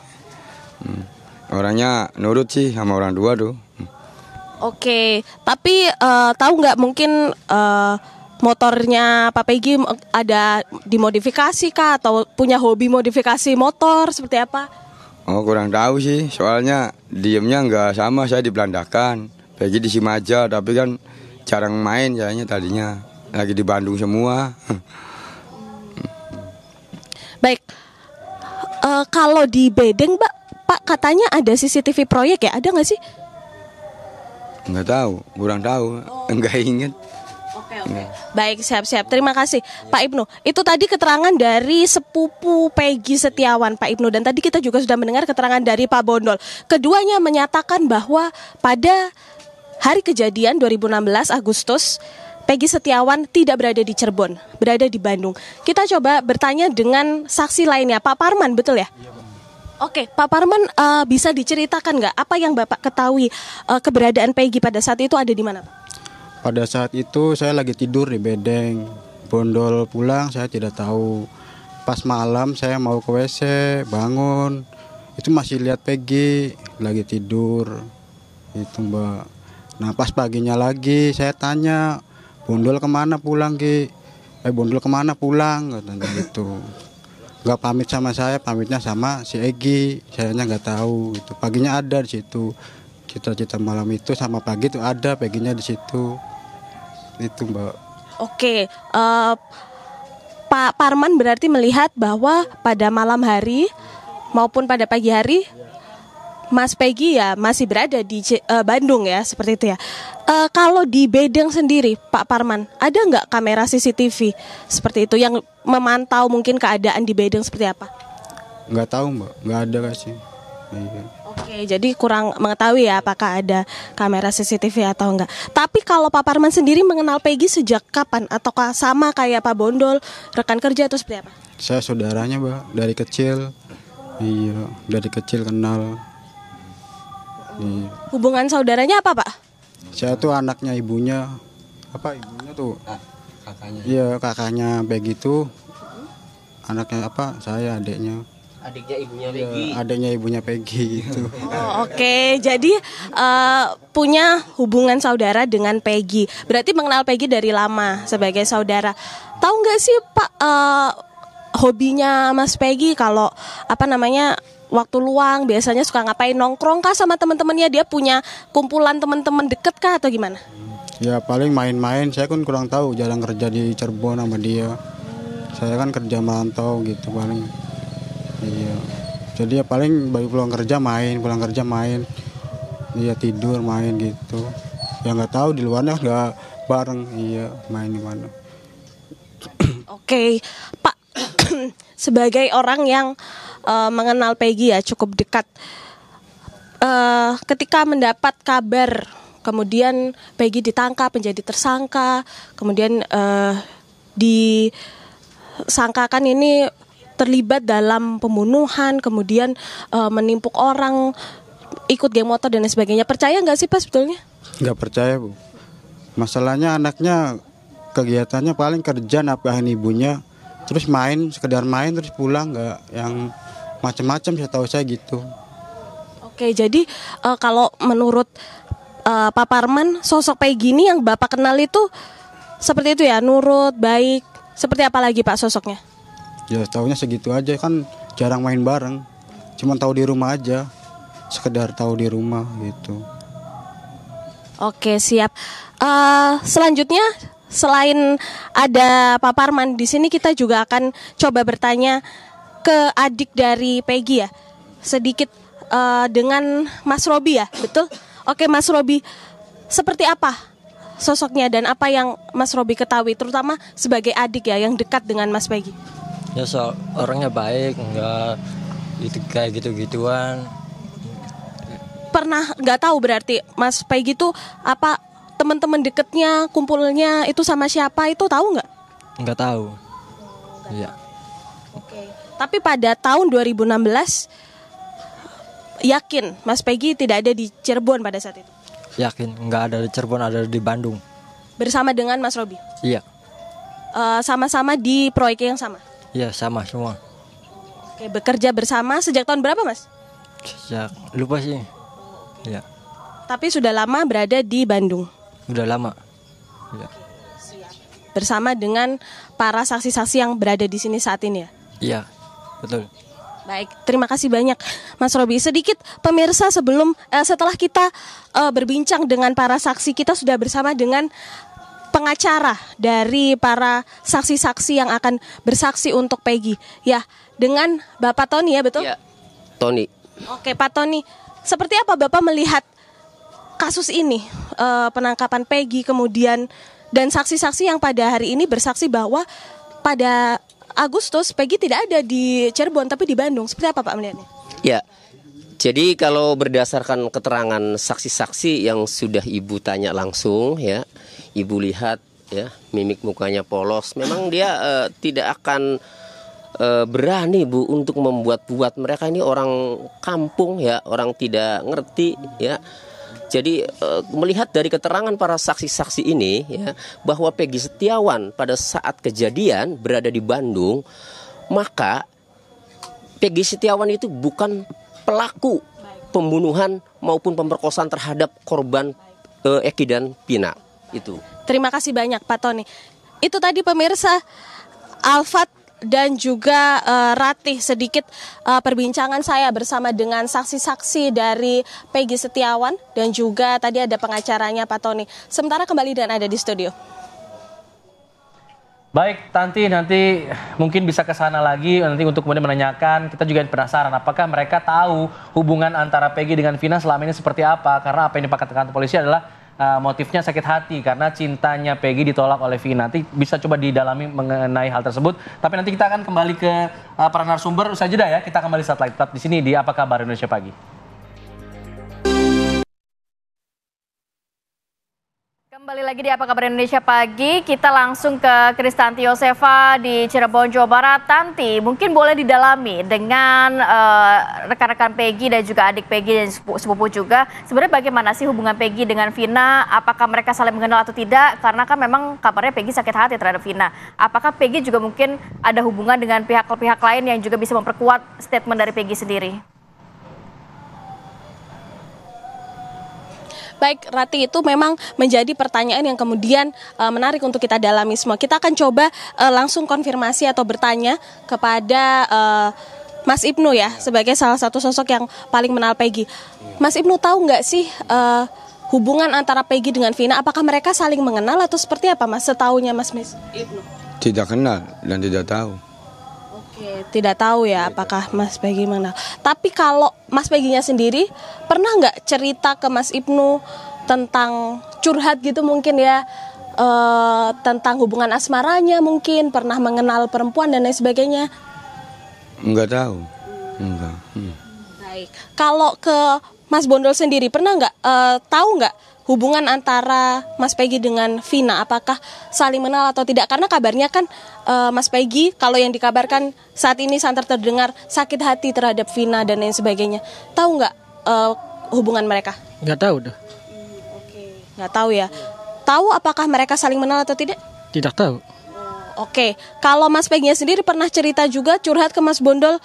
Orangnya nurut sih sama orang tua tuh. Oke, tapi tahu nggak mungkin motornya Pak Peggy ada dimodifikasi kah atau punya hobi modifikasi motor seperti apa? Oh kurang tahu sih, soalnya diemnya nggak sama saya di Belandakan. Peggy di Simaja, tapi kan jarang main kayaknya tadinya. Lagi di Bandung semua. Baik, kalau di Bedeng Pak katanya ada CCTV proyek ya, ada nggak sih? Nggak tahu, kurang tahu, nggak inget. Oke. Baik, siap-siap. Terima kasih Pak Ibnu. Itu tadi keterangan dari sepupu Peggy Setiawan, Pak Ibnu. Dan tadi kita juga sudah mendengar keterangan dari Pak Bondol. Keduanya menyatakan bahwa pada hari kejadian 2016 Agustus, Peggy Setiawan tidak berada di Cirebon, berada di Bandung. Kita coba bertanya dengan saksi lainnya, Pak Parman, betul ya? Oke, Pak Parman, bisa diceritakan nggak apa yang Bapak ketahui keberadaan Peggy pada saat itu ada di mana? Pada saat itu saya lagi tidur di Bedeng. Bondol pulang saya tidak tahu. Pas malam saya mau ke WC, bangun. Itu masih lihat Peggy lagi tidur. Itu Mbak. Nah pas paginya lagi saya tanya, Bondol kemana pulang Ki? Bondol kemana pulang? Katanya gitu. Gak pamit sama saya, pamitnya sama si Egi. Sayanya nggak tahu. Itu paginya ada di situ. Cita-cita malam itu sama pagi itu ada Peggy-nya di situ. Itu Mbak. Oke, Pak Parman berarti melihat bahwa pada malam hari maupun pada pagi hari Mas Peggy ya masih berada di Bandung ya, seperti itu ya. Kalau di Bedeng sendiri Pak Parman, ada nggak kamera CCTV seperti itu yang memantau mungkin keadaan di Bedeng seperti apa? Nggak tahu Mbak, nggak ada kasih. Iya. Oke, jadi kurang mengetahui ya apakah ada kamera CCTV atau enggak. Tapi kalau Pak Parman sendiri mengenal Peggy sejak kapan? Ataukah sama kayak Pak Bondol, rekan kerja atau seperti apa? Saya saudaranya Mbak, dari kecil. Iya, dari kecil kenal. Iya. Hubungan saudaranya apa Pak? Saya tuh anaknya ibunya. Apa ibunya tuh? Kakaknya. Iya, kakaknya Peggy itu. Anaknya apa? Saya adiknya. Adiknya ibunya Peggy. Ya, adiknya ibunya Peggy gitu. Oh, oke. Jadi punya hubungan saudara dengan Peggy. Berarti mengenal Peggy dari lama sebagai saudara. Tahu nggak sih Pak hobinya Mas Peggy kalau waktu luang biasanya suka ngapain, nongkrong kah sama teman-temannya? Dia punya kumpulan teman-teman deket kah atau gimana? Ya paling main-main. Saya kan kurang tahu, jarang kerja di Cirebon sama dia. Saya kan kerja merantau gitu paling. Iya. Jadi ya paling baru pulang kerja main. Iya tidur main gitu. Ya nggak tahu di luarnya nggak bareng. Iya main di mana. Oke, Pak. Sebagai orang yang mengenal Peggy ya cukup dekat. Ketika mendapat kabar kemudian Peggy ditangkap menjadi tersangka, kemudian disangkakan ini terlibat dalam pembunuhan, kemudian menimpuk orang, ikut geng motor dan lain sebagainya. Percaya nggak sih Pak sebetulnya? Nggak percaya Bu. Masalahnya anaknya kegiatannya paling kerja napahin ibunya, terus sekedar main terus pulang, nggak yang macam-macam saya tahu saya gitu. Oke, jadi kalau menurut Pak Parman, sosok Peggy ini yang Bapak kenal itu seperti itu ya, nurut, baik. Seperti apa lagi Pak sosoknya? Ya taunya segitu aja, kan jarang main bareng. Cuma tahu di rumah aja. Sekedar tahu di rumah gitu. Oke, siap. Selanjutnya selain ada Pak Parman di sini, kita juga akan coba bertanya ke adik dari Peggy ya. Sedikit dengan Mas Robi ya, betul? Oke Mas Robi, seperti apa sosoknya dan apa yang Mas Robi ketahui, terutama sebagai adik ya yang dekat dengan Mas Peggy? Ya orangnya baik, nggak kayak gitu-gituan. Pernah nggak tahu berarti Mas Peggy itu apa teman-teman deketnya, kumpulnya itu sama siapa itu tahu nggak? Nggak tahu. Iya. Oke. Tapi pada tahun 2016 yakin Mas Peggy tidak ada di Cirebon pada saat itu? Yakin, nggak ada di Cirebon, ada di Bandung. Bersama dengan Mas Robi? Iya. Sama-sama di proyek yang sama? Iya, sama semua. Oke, bekerja bersama sejak tahun berapa Mas? Sejak, lupa sih. Iya. Tapi sudah lama berada di Bandung? Udah lama. Iya. Bersama dengan para saksi-saksi yang berada di sini saat ini ya? Iya, betul. Baik, terima kasih banyak Mas Robi. Sedikit pemirsa setelah kita berbincang dengan para saksi, kita sudah bersama dengan pengacara dari para saksi-saksi yang akan bersaksi untuk Peggy. Ya, dengan Bapak Tony ya, betul? Iya, Tony. Oke, Pak Tony. Seperti apa Bapak melihat kasus ini, penangkapan Peggy kemudian dan saksi-saksi yang pada hari ini bersaksi bahwa pada Agustus Peggy tidak ada di Cirebon tapi di Bandung. Seperti apa Pak melihatnya? Ya, jadi kalau berdasarkan keterangan saksi-saksi yang sudah Ibu tanya langsung ya, Ibu lihat ya mimik mukanya polos. Memang dia tidak akan berani Bu untuk membuat-buat. Mereka ini orang kampung ya, orang tidak ngerti ya. Jadi melihat dari keterangan para saksi-saksi ini ya, bahwa Peggy Setiawan pada saat kejadian berada di Bandung, maka Peggy Setiawan itu bukan pelaku pembunuhan maupun pemerkosaan terhadap korban Eki dan Pina itu. Terima kasih banyak Pak Tony. Itu tadi pemirsa Alfat dan juga Ratih, sedikit perbincangan saya bersama dengan saksi-saksi dari Peggy Setiawan dan juga tadi ada pengacaranya Pak Tony. Sementara kembali dan ada di studio. Baik, Tanti, nanti mungkin bisa ke sana lagi nanti untuk kemudian menanyakan. Kita juga penasaran apakah mereka tahu hubungan antara Peggy dengan Vina selama ini seperti apa, karena apa yang dikatakan polisi adalah motifnya sakit hati karena cintanya Peggy ditolak oleh Vina. Nanti bisa coba didalami mengenai hal tersebut. Tapi nanti kita akan kembali ke para narasumber usai jeda ya. Kita kembali setelah tetap di sini di Apa Kabar Indonesia Pagi. Kembali lagi di Apa Kabar Indonesia Pagi, kita langsung ke Kristanti Yosefa di Cirebon, Jawa Barat. Tanti, mungkin boleh didalami dengan rekan-rekan Peggy dan juga adik Peggy dan sepupu juga. Sebenarnya bagaimana sih hubungan Peggy dengan Vina? Apakah mereka saling mengenal atau tidak? Karena kan memang kabarnya Peggy sakit hati terhadap Vina. Apakah Peggy juga mungkin ada hubungan dengan pihak-pihak lain yang juga bisa memperkuat statement dari Peggy sendiri? Baik, Rati, itu memang menjadi pertanyaan yang kemudian menarik untuk kita dalami semua. Kita akan coba langsung konfirmasi atau bertanya kepada Mas Ibnu ya, sebagai salah satu sosok yang paling mengenal Peggy. Mas Ibnu, tahu nggak sih hubungan antara Peggy dengan Vina? Apakah mereka saling mengenal atau seperti apa, Mas? Setahunya Mas Ibnu? Tidak kenal dan tidak tahu. Oke, tidak tahu ya apakah Mas Peggy mengenal. Tapi kalau Mas Peggy-nya sendiri pernah nggak cerita ke Mas Ibnu tentang curhat gitu mungkin ya, tentang hubungan asmaranya mungkin, pernah mengenal perempuan dan lain sebagainya? Enggak tahu. Enggak. Baik, kalau ke Mas Bondol sendiri pernah nggak tahu nggak hubungan antara Mas Peggy dengan Vina, apakah saling mengenal atau tidak? Karena kabarnya kan Mas Peggy, kalau yang dikabarkan saat ini santer terdengar sakit hati terhadap Vina dan lain sebagainya. Tahu nggak hubungan mereka? Nggak tahu dah. Nggak tahu ya. Tahu apakah mereka saling mengenal atau tidak? Tidak tahu. Oke, kalau Mas Peggy sendiri pernah cerita juga curhat ke Mas Bondol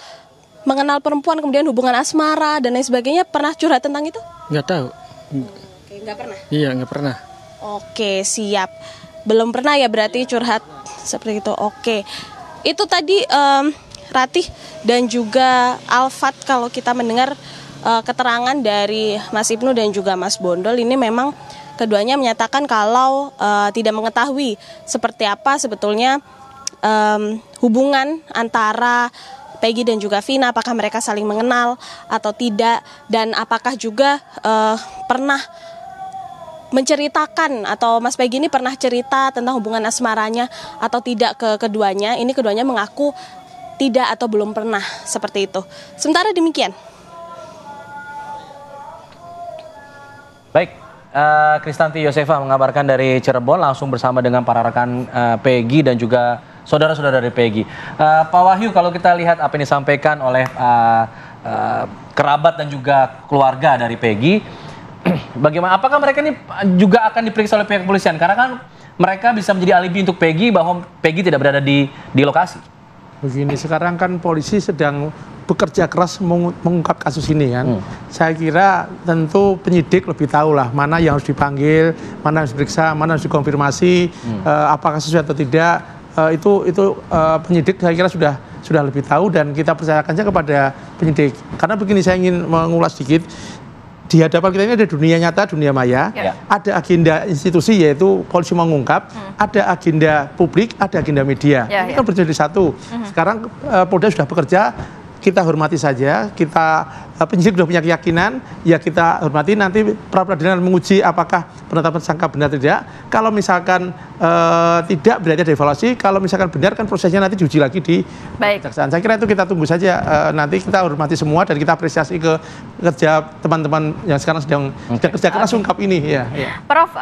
mengenal perempuan kemudian hubungan asmara dan lain sebagainya, pernah curhat tentang itu? Nggak tahu. Nggak pernah? Iya, nggak pernah. Oke, siap. Belum pernah ya berarti curhat seperti itu. Oke, itu tadi Ratih dan juga Alfat, kalau kita mendengar keterangan dari Mas Ibnu dan juga Mas Bondol, ini memang keduanya menyatakan kalau tidak mengetahui seperti apa sebetulnya hubungan antara Peggy dan juga Vina, apakah mereka saling mengenal atau tidak, dan apakah juga pernah menceritakan atau Mas Peggy ini pernah cerita tentang hubungan asmaranya atau tidak ke keduanya. Ini keduanya mengaku tidak atau belum pernah seperti itu. Sementara demikian. Baik, Kristanti Yosefa mengabarkan dari Cirebon langsung bersama dengan para rekan Peggy dan juga saudara-saudara dari Peggy. Pak Wahyu, kalau kita lihat apa yang disampaikan oleh kerabat dan juga keluarga dari Peggy, bagaimana? Apakah mereka ini juga akan diperiksa oleh pihak kepolisian? Karena kan mereka bisa menjadi alibi untuk Peggy bahwa Peggy tidak berada di lokasi. Begini, sekarang kan polisi sedang bekerja keras mengungkap kasus ini kan. Saya kira tentu penyidik lebih tahu lah mana yang harus dipanggil, mana harus diperiksa, mana harus dikonfirmasi, apakah sesuai atau tidak. Itu penyidik saya kira sudah lebih tahu dan kita percayakannya kepada penyidik. Karena begini, saya ingin mengulas sedikit. Di hadapan kita ini ada dunia nyata, dunia maya, ada agenda institusi yaitu polisi mengungkap, ada agenda publik, ada agenda media. Ini kan berjadi satu. Sekarang Polda sudah bekerja, kita hormati saja, kita penyidik sudah punya keyakinan, ya kita hormati, nanti pra-peradilan menguji apakah penetapan tersangka benar tidak. Kalau misalkan tidak, berarti ada evaluasi. Kalau misalkan benar, kan prosesnya nanti diuji lagi di kejaksaan. Saya kira itu kita tunggu saja, nanti kita hormati semua dan kita apresiasi ke kerja teman-teman yang sekarang sedang kerja keras ungkap ini. Prof,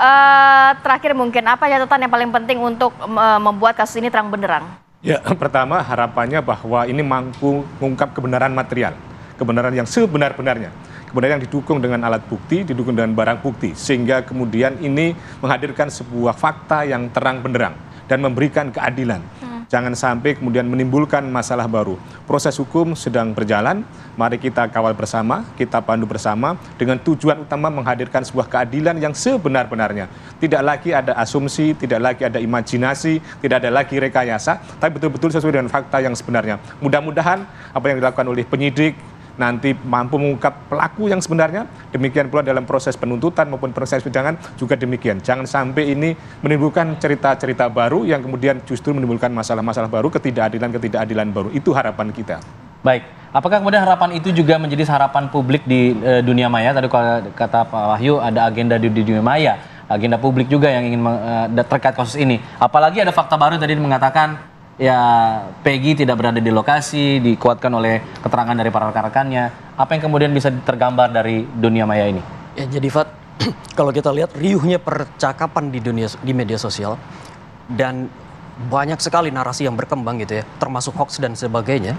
terakhir mungkin apa catatan yang paling penting untuk membuat kasus ini terang benderang? Ya, pertama harapannya bahwa ini mampu mengungkap kebenaran material, kebenaran yang sebenar-benarnya, kebenaran yang didukung dengan alat bukti, didukung dengan barang bukti, sehingga kemudian ini menghadirkan sebuah fakta yang terang benderang dan memberikan keadilan. Jangan sampai kemudian menimbulkan masalah baru. Proses hukum sedang berjalan, mari kita kawal bersama, kita pandu bersama dengan tujuan utama menghadirkan sebuah keadilan yang sebenar-benarnya. Tidak lagi ada asumsi, tidak lagi ada imajinasi, tidak ada lagi rekayasa, tapi betul-betul sesuai dengan fakta yang sebenarnya. Mudah-mudahan apa yang dilakukan oleh penyidik nanti mampu mengungkap pelaku yang sebenarnya, demikian pula dalam proses penuntutan maupun proses persidangan juga demikian. Jangan sampai ini menimbulkan cerita-cerita baru yang kemudian justru menimbulkan masalah-masalah baru, ketidakadilan baru. Itu harapan kita. Baik, apakah kemudian harapan itu juga menjadi harapan publik di dunia maya? Tadi kata Pak Wahyu ada agenda di dunia maya, agenda publik juga yang ingin terkait kasus ini. Apalagi ada fakta baru tadi mengatakan ya Peggy tidak berada di lokasi, dikuatkan oleh keterangan dari para rekan-rekannya. Apa yang kemudian bisa tergambar dari dunia maya ini? Ya, jadi Fat, kalau kita lihat riuhnya percakapan di media sosial dan banyak sekali narasi yang berkembang gitu ya, termasuk hoax dan sebagainya.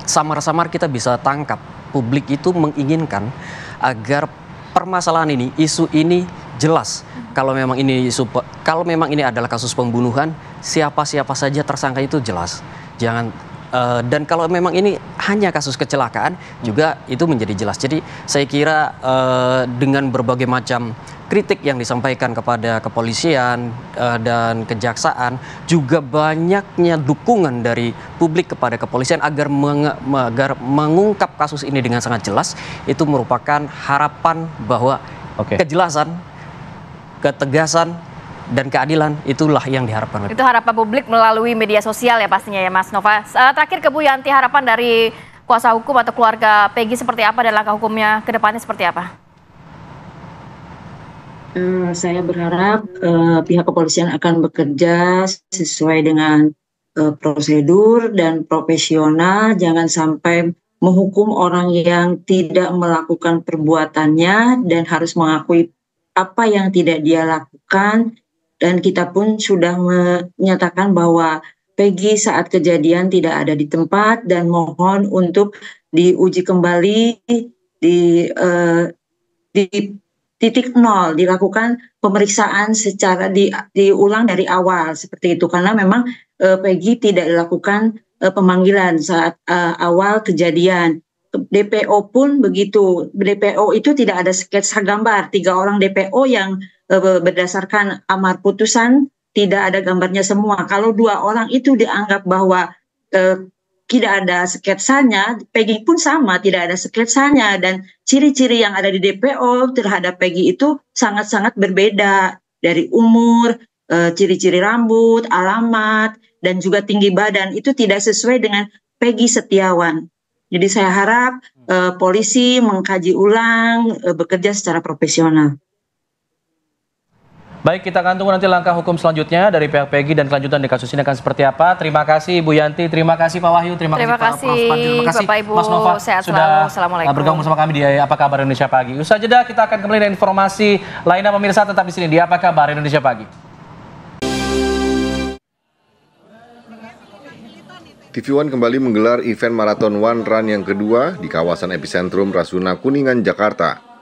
Samar-samar kita bisa tangkap publik itu menginginkan agar permasalahan ini, isu ini jelas. Kalau memang ini adalah kasus pembunuhan, siapa-siapa saja tersangka itu jelas. Jangan dan kalau memang ini hanya kasus kecelakaan juga itu menjadi jelas. Jadi saya kira dengan berbagai macam kritik yang disampaikan kepada kepolisian dan kejaksaan, juga banyaknya dukungan dari publik kepada kepolisian agar mengungkap kasus ini dengan sangat jelas, itu merupakan harapan bahwa kejelasan, ketegasan, dan keadilan itulah yang diharapkan. Itu harapan publik melalui media sosial ya pastinya ya Mas Nova. Terakhir ke Bu Yanti, harapan dari kuasa hukum atau keluarga Peggy seperti apa dan langkah hukumnya ke depannya seperti apa? Saya berharap pihak kepolisian akan bekerja sesuai dengan prosedur dan profesional, jangan sampai menghukum orang yang tidak melakukan perbuatannya dan harus mengakui apa yang tidak dia lakukan. Dan kita pun sudah menyatakan bahwa Peggy saat kejadian tidak ada di tempat dan mohon untuk diuji kembali di titik nol, dilakukan pemeriksaan secara diulang dari awal seperti itu, karena memang Peggy tidak dilakukan pemanggilan saat awal kejadian. DPO pun begitu, DPO itu tidak ada sketsa gambar, 3 orang DPO yang berdasarkan amar putusan tidak ada gambarnya semua. Kalau 2 orang itu dianggap bahwa tidak ada sketsanya, Peggy pun sama, tidak ada sketsanya, dan ciri-ciri yang ada di DPO terhadap Peggy itu sangat-sangat berbeda, dari umur, ciri-ciri rambut, alamat, dan juga tinggi badan, itu tidak sesuai dengan Peggy Setiawan. Jadi saya harap polisi mengkaji ulang, bekerja secara profesional. Baik, kita akan tunggu nanti langkah hukum selanjutnya dari pihak Peggy dan kelanjutan di kasus ini akan seperti apa. Terima kasih Bu Yanti, terima kasih Pak Wahyu, terima kasih Pak Prof. Panji, terima kasih Bapak Ibu, Mas Nova sehat sudah Assalamualaikum. bergabung bersama kami di Apa Kabar Indonesia Pagi. Usai jeda kita akan kembali dengan informasi lainnya, pemirsa tetap di sini di Apa Kabar Indonesia Pagi. TV One kembali menggelar event Marathon One Run yang kedua di kawasan epicentrum Rasuna Kuningan, Jakarta.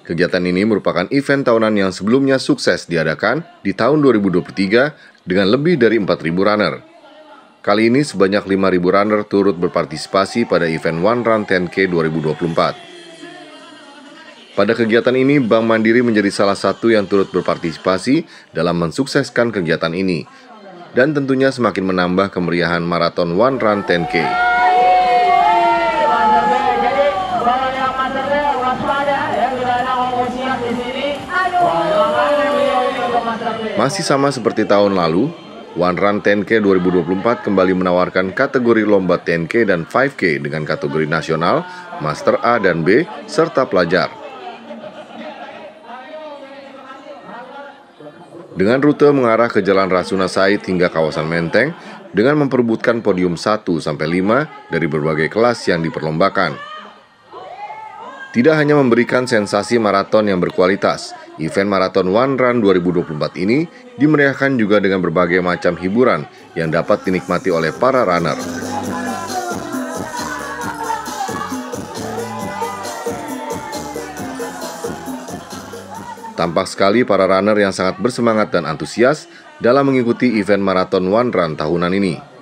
Kegiatan ini merupakan event tahunan yang sebelumnya sukses diadakan di tahun 2023 dengan lebih dari 4.000 runner. Kali ini sebanyak 5.000 runner turut berpartisipasi pada event One Run 10K 2024. Pada kegiatan ini, Bank Mandiri menjadi salah satu yang turut berpartisipasi dalam mensukseskan kegiatan ini, dan tentunya semakin menambah kemeriahan Marathon One Run 10K. Masih sama seperti tahun lalu, One Run 10K 2024 kembali menawarkan kategori lomba 10K dan 5K dengan kategori nasional, Master A dan B, serta pelajar. Dengan rute mengarah ke Jalan Rasuna Said hingga kawasan Menteng, dengan memperebutkan podium 1-5 dari berbagai kelas yang diperlombakan. Tidak hanya memberikan sensasi maraton yang berkualitas, event Marathon One Run 2024 ini dimeriahkan juga dengan berbagai macam hiburan yang dapat dinikmati oleh para runner. Tampak sekali para runner yang sangat bersemangat dan antusias dalam mengikuti event Marathon One Run tahunan ini.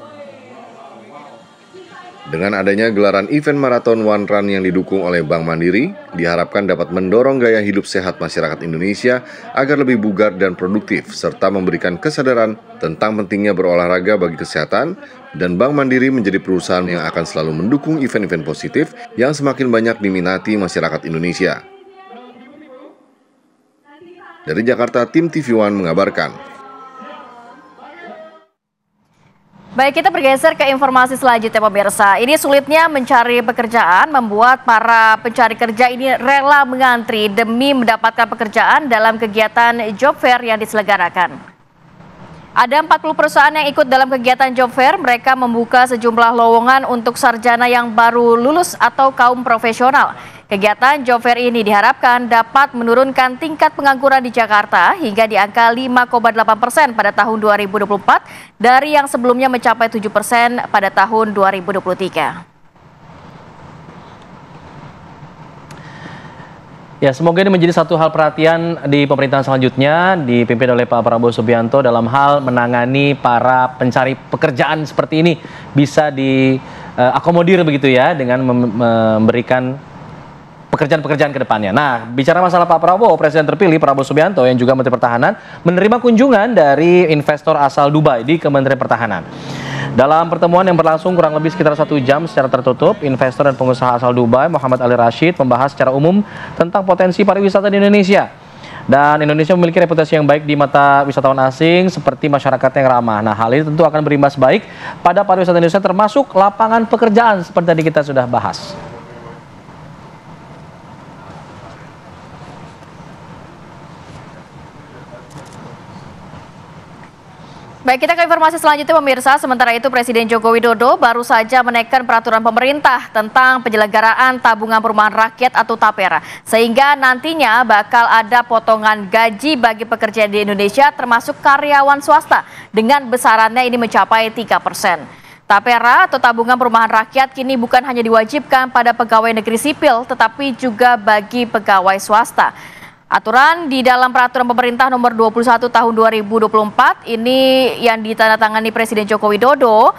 Dengan adanya gelaran event Marathon One Run yang didukung oleh Bank Mandiri, diharapkan dapat mendorong gaya hidup sehat masyarakat Indonesia agar lebih bugar dan produktif, serta memberikan kesadaran tentang pentingnya berolahraga bagi kesehatan, dan Bank Mandiri menjadi perusahaan yang akan selalu mendukung event-event positif yang semakin banyak diminati masyarakat Indonesia. Dari Jakarta, tim TV One mengabarkan. Baik, kita bergeser ke informasi selanjutnya pemirsa. Ini sulitnya mencari pekerjaan membuat para pencari kerja ini rela mengantri demi mendapatkan pekerjaan dalam kegiatan job fair yang diselenggarakan. Ada 40 perusahaan yang ikut dalam kegiatan job fair. Mereka membuka sejumlah lowongan untuk sarjana yang baru lulus atau kaum profesional. Kegiatan job fair ini diharapkan dapat menurunkan tingkat pengangguran di Jakarta hingga di angka 5,8% pada tahun 2024 dari yang sebelumnya mencapai 7% pada tahun 2023. Ya, semoga ini menjadi satu hal perhatian di pemerintahan selanjutnya dipimpin oleh Pak Prabowo Subianto dalam hal menangani para pencari pekerjaan seperti ini bisa diakomodir begitu ya dengan memberikan pekerjaan-pekerjaan ke depannya. Nah, bicara masalah Pak Prabowo, Presiden terpilih Prabowo Subianto yang juga Menteri Pertahanan menerima kunjungan dari investor asal Dubai di Kementerian Pertahanan. Dalam pertemuan yang berlangsung kurang lebih sekitar 1 jam secara tertutup, investor dan pengusaha asal Dubai, Muhammad Ali Rashid, membahas secara umum tentang potensi pariwisata di Indonesia. Dan Indonesia memiliki reputasi yang baik di mata wisatawan asing seperti masyarakat yang ramah. Nah, hal ini tentu akan berimbas baik pada pariwisata Indonesia termasuk lapangan pekerjaan seperti tadi kita sudah bahas. Baik, kita ke informasi selanjutnya pemirsa. Sementara itu Presiden Joko Widodo baru saja menaikkan peraturan pemerintah tentang penyelenggaraan tabungan perumahan rakyat atau TAPERA. Sehingga nantinya bakal ada potongan gaji bagi pekerja di Indonesia termasuk karyawan swasta dengan besarannya ini mencapai 3%. TAPERA atau tabungan perumahan rakyat kini bukan hanya diwajibkan pada pegawai negeri sipil tetapi juga bagi pegawai swasta. Aturan di dalam peraturan pemerintah nomor 21 tahun 2024 ini yang ditandatangani Presiden Joko Widodo,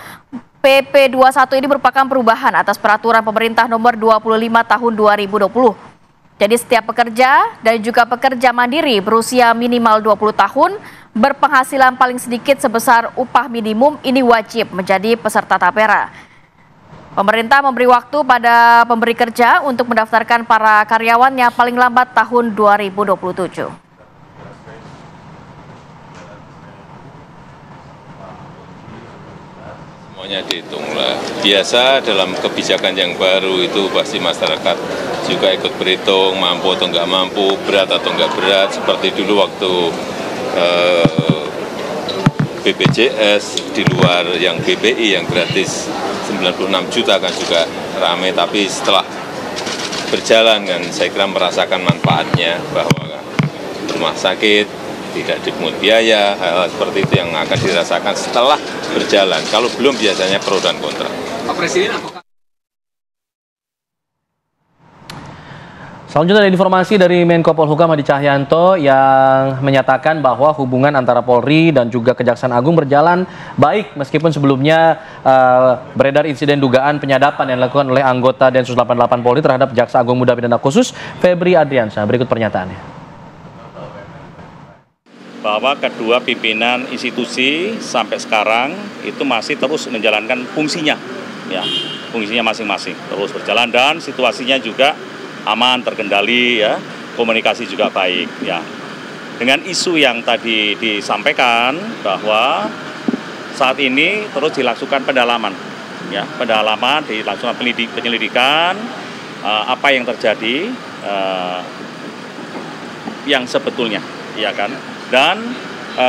PP 21 ini merupakan perubahan atas peraturan pemerintah nomor 25 tahun 2020. Jadi setiap pekerja dan juga pekerja mandiri berusia minimal 20 tahun berpenghasilan paling sedikit sebesar upah minimum ini wajib menjadi peserta TAPERA. Pemerintah memberi waktu pada pemberi kerja untuk mendaftarkan para karyawannya paling lambat tahun 2027. Semuanya dihitung lah. Biasa dalam kebijakan yang baru itu pasti masyarakat juga ikut berhitung, mampu atau nggak mampu, berat atau nggak berat. Seperti dulu waktu BPJS di luar yang BPI yang gratis 96 juta kan juga ramai, tapi setelah berjalan kan saya kira merasakan manfaatnya bahwa rumah sakit tidak dipungut biaya, hal-hal seperti itu yang akan dirasakan setelah berjalan. Kalau belum biasanya pro dan kontra. Pak Presiden, selanjutnya ada informasi dari Menko Polhukam Hadi Cahyanto yang menyatakan bahwa hubungan antara Polri dan juga Kejaksaan Agung berjalan baik meskipun sebelumnya beredar insiden dugaan penyadapan yang dilakukan oleh anggota Densus 88 Polri terhadap Jaksa Agung Muda Pidana Khusus Febri Adriansyah. Berikut pernyataannya. Bahwa kedua pimpinan institusi sampai sekarang itu masih terus menjalankan fungsinya, ya, fungsinya masing-masing terus berjalan dan situasinya juga aman, terkendali, ya, komunikasi juga baik, ya. Dengan isu yang tadi disampaikan bahwa saat ini terus dilakukan pendalaman, ya, dilakukan penyelidikan apa yang terjadi yang sebetulnya, ya kan. Dan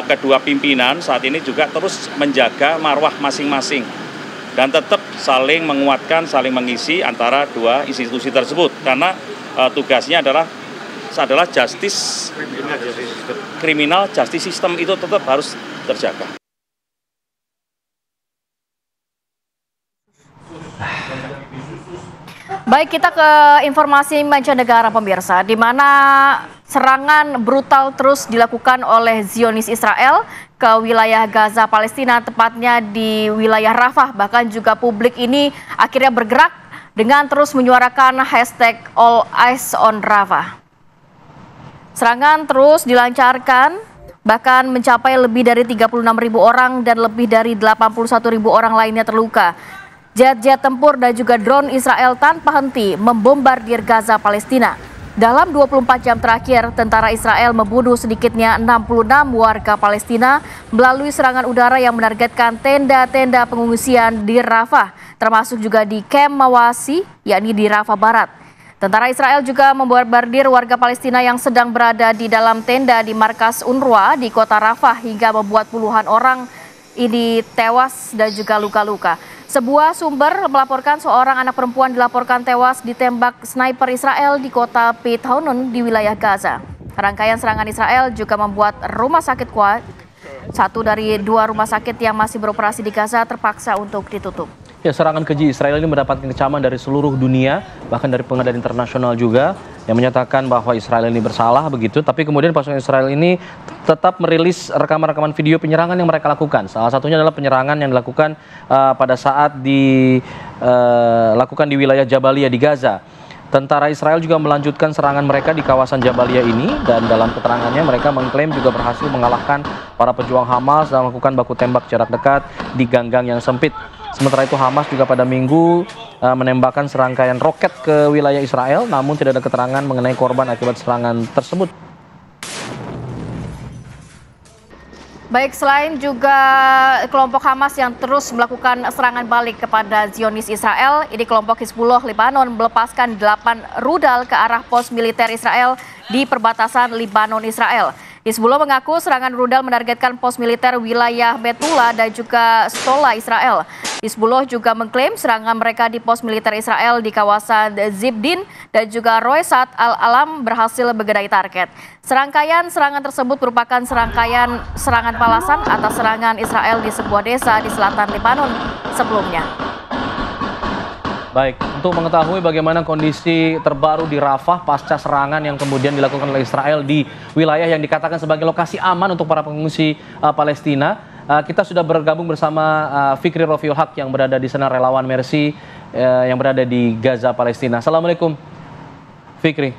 kedua pimpinan saat ini juga terus menjaga marwah masing-masing dan tetap saling menguatkan, saling mengisi antara dua institusi tersebut karena tugasnya adalah justice, criminal justice system itu tetap harus terjaga. Baik, kita ke informasi mancanegara pemirsa, di mana serangan brutal terus dilakukan oleh Zionis Israel ke wilayah Gaza Palestina, tepatnya di wilayah Rafah. Bahkan juga publik ini akhirnya bergerak dengan terus menyuarakan hashtag All Eyes on Rafah. Serangan terus dilancarkan, bahkan mencapai lebih dari 36.000 orang dan lebih dari 81.000 orang lainnya terluka. Jet-jet tempur dan juga drone Israel tanpa henti membombardir Gaza Palestina. Dalam 24 jam terakhir, tentara Israel membunuh sedikitnya 66 warga Palestina melalui serangan udara yang menargetkan tenda-tenda pengungsian di Rafah, termasuk juga di Kem Mawasi, yakni di Rafah Barat. Tentara Israel juga membombardir warga Palestina yang sedang berada di dalam tenda di markas UNRWA di kota Rafah hingga membuat puluhan orang ini tewas dan juga luka-luka. Sebuah sumber melaporkan seorang anak perempuan dilaporkan tewas ditembak sniper Israel di kota Beit Hanun di wilayah Gaza. Rangkaian serangan Israel juga membuat rumah sakit kuat. Satu dari dua rumah sakit yang masih beroperasi di Gaza terpaksa untuk ditutup. Ya, serangan keji Israel ini mendapatkan kecaman dari seluruh dunia, bahkan dari pengadilan internasional juga, yang menyatakan bahwa Israel ini bersalah begitu. Tapi kemudian pasukan Israel ini tetap merilis rekaman-rekaman video penyerangan yang mereka lakukan. Salah satunya adalah penyerangan yang dilakukan pada saat dilakukan di wilayah Jabalia di Gaza. Tentara Israel juga melanjutkan serangan mereka di kawasan Jabalia ini, dan dalam keterangannya mereka mengklaim juga berhasil mengalahkan para pejuang Hamas dan melakukan baku tembak jarak dekat di ganggang yang sempit. Sementara itu Hamas juga pada Minggu menembakkan serangkaian roket ke wilayah Israel, namun tidak ada keterangan mengenai korban akibat serangan tersebut. Baik, selain juga kelompok Hamas yang terus melakukan serangan balik kepada Zionis Israel, ini kelompok Hizbullah Lebanon melepaskan 8 rudal ke arah pos militer Israel di perbatasan Lebanon-Israel. Hizbullah mengaku serangan rudal menargetkan pos militer wilayah Betula dan juga Stola Israel. Hizbullah juga mengklaim serangan mereka di pos militer Israel di kawasan Zibdin dan juga Roesat Al-Alam berhasil mengenai target. Serangkaian serangan tersebut merupakan serangkaian serangan balasan atas serangan Israel di sebuah desa di selatan Lebanon sebelumnya. Baik, untuk mengetahui bagaimana kondisi terbaru di Rafah pasca serangan yang kemudian dilakukan oleh Israel di wilayah yang dikatakan sebagai lokasi aman untuk para pengungsi Palestina, kita sudah bergabung bersama Fikri Rofiul Haq yang berada di sana, relawan Mercy yang berada di Gaza, Palestina. Assalamualaikum, Fikri.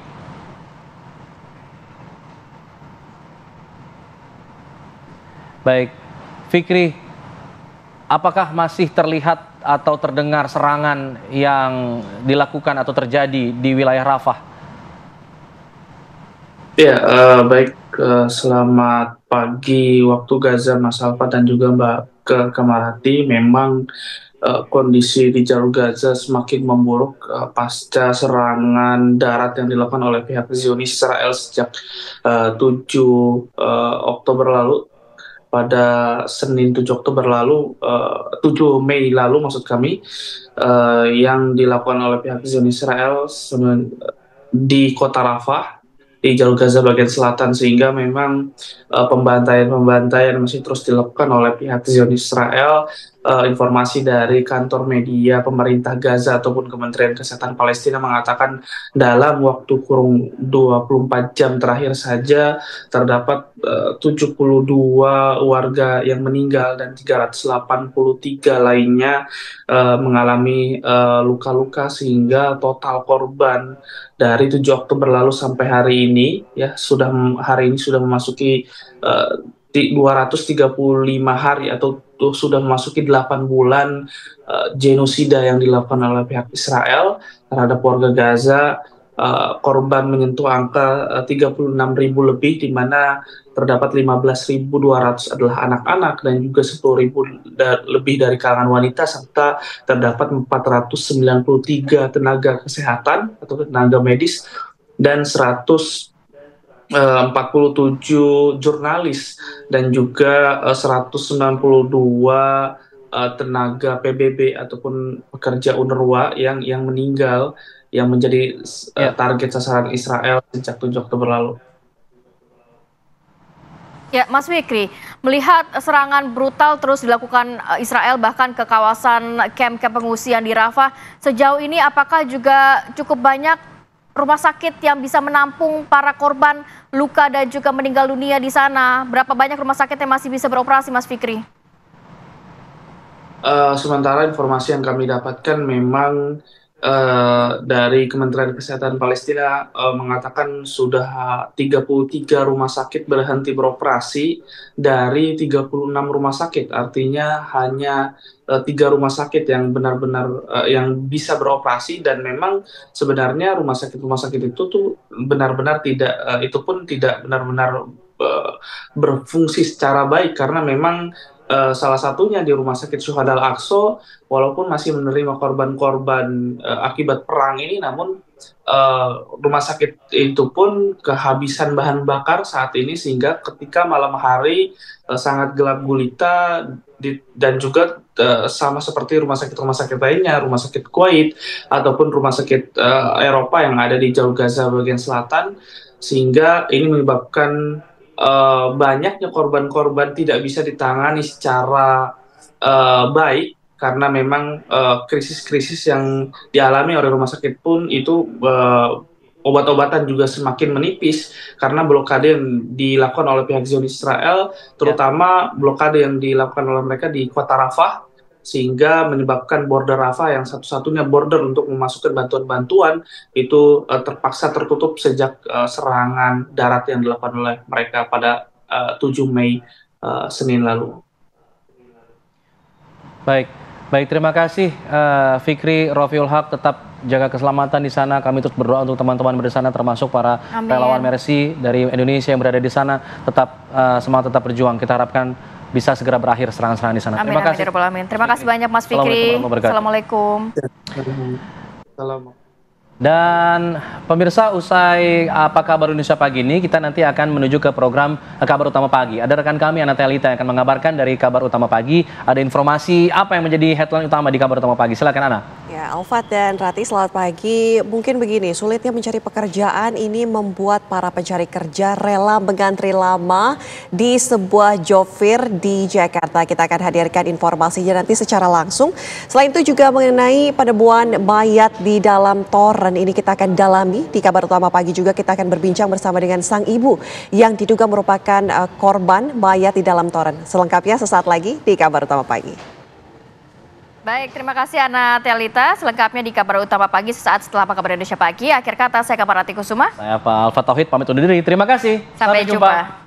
Baik, Fikri, apakah masih terlihat atau terdengar serangan yang dilakukan atau terjadi di wilayah Rafah? Ya, baik. Selamat pagi waktu Gaza, Mas Alfa dan juga Mbak Kamarati. Memang kondisi di jalur Gaza semakin memburuk pasca serangan darat yang dilakukan oleh pihak Zionis Israel sejak 7 Oktober lalu. Pada Senin 7 Oktober lalu, 7 Mei lalu maksud kami, yang dilakukan oleh pihak Zionis Israel di kota Rafah, di jalur Gaza bagian selatan, sehingga memang pembantaian masih terus dilakukan oleh pihak Zionis Israel. Informasi dari kantor media pemerintah Gaza ataupun Kementerian Kesehatan Palestina mengatakan dalam waktu kurang 24 jam terakhir saja terdapat 72 warga yang meninggal dan 383 lainnya mengalami luka-luka, sehingga total korban dari 7 Oktober lalu sampai hari ini hari ini sudah memasuki 235 hari atau sudah memasuki 8 bulan genosida yang dilakukan oleh pihak Israel terhadap warga Gaza. Korban menyentuh angka 36.000 lebih, di mana terdapat 15.200 adalah anak-anak dan juga 10.000 lebih dari kalangan wanita, serta terdapat 493 tenaga kesehatan atau tenaga medis dan 147 jurnalis dan juga 192 tenaga PBB ataupun pekerja UNRWA yang meninggal, yang menjadi target sasaran Israel sejak 7 Oktober lalu. Ya, Mas Fikri, melihat serangan brutal terus dilakukan Israel bahkan ke kawasan kamp-kamp pengungsian di Rafah, sejauh ini apakah juga cukup banyak rumah sakit yang bisa menampung para korban luka dan juga meninggal dunia di sana? Berapa banyak rumah sakit yang masih bisa beroperasi, Mas Fikri? Sementara informasi yang kami dapatkan memang dari Kementerian Kesehatan Palestina mengatakan sudah 33 rumah sakit berhenti beroperasi dari 36 rumah sakit. Artinya hanya 3 rumah sakit yang benar-benar yang bisa beroperasi, dan memang sebenarnya rumah sakit itu tuh benar-benar tidak benar-benar berfungsi secara baik, karena memang salah satunya di Rumah Sakit Syuhada Al-Aqsa, walaupun masih menerima korban-korban akibat perang ini, namun rumah sakit itu pun kehabisan bahan bakar saat ini, sehingga ketika malam hari sangat gelap gulita dan juga sama seperti rumah sakit lainnya, rumah sakit Kuwait ataupun rumah sakit Eropa yang ada di Jalur Gaza bagian selatan, sehingga ini menyebabkan banyaknya korban-korban tidak bisa ditangani secara baik, karena memang krisis-krisis yang dialami oleh rumah sakit pun itu obat-obatan juga semakin menipis karena blokade yang dilakukan oleh pihak Zionis Israel, terutama blokade yang dilakukan oleh mereka di kota Rafah, sehingga menyebabkan border Rafah yang satu-satunya border untuk memasukkan bantuan-bantuan itu terpaksa tertutup sejak serangan darat yang dilakukan oleh mereka pada 7 Mei Senin lalu. Baik, terima kasih Fikri Rofiul Haq, tetap jaga keselamatan di sana. Kami terus berdoa untuk teman-teman di sana, termasuk para relawan Mercy dari Indonesia yang berada di sana. Tetap semangat, tetap berjuang. Kita harapkan bisa segera berakhir serangan-serangan di sana. Terima kasih. Terima kasih banyak Mas Fikri. Assalamualaikum. Dan pemirsa, usai Apa Kabar Indonesia Pagi ini, kita nanti akan menuju ke program Kabar Utama Pagi. Ada rekan kami, Ana Telita, yang akan mengabarkan dari Kabar Utama Pagi. Ada informasi apa yang menjadi headline utama di Kabar Utama Pagi. Silakan, Ana. Ya, Alfat dan Rati, selamat pagi. Mungkin begini, sulitnya mencari pekerjaan ini membuat para pencari kerja rela mengantri lama di sebuah job fair di Jakarta. Kita akan hadirkan informasinya nanti secara langsung. Selain itu juga mengenai penemuan mayat di dalam toren. Ini kita akan dalami di Kabar Utama Pagi juga. Kita akan berbincang bersama dengan sang ibu yang diduga merupakan korban mayat di dalam toren. Selengkapnya sesaat lagi di Kabar Utama Pagi. Baik, terima kasih Ana Telita. Selengkapnya di Kabar Utama Pagi sesaat setelah Apa Kabar Indonesia Pagi. Akhir kata, saya Kabarati Kusuma. Saya Pak Alfa Tauhid, pamit undur diri. Terima kasih. Sampai jumpa.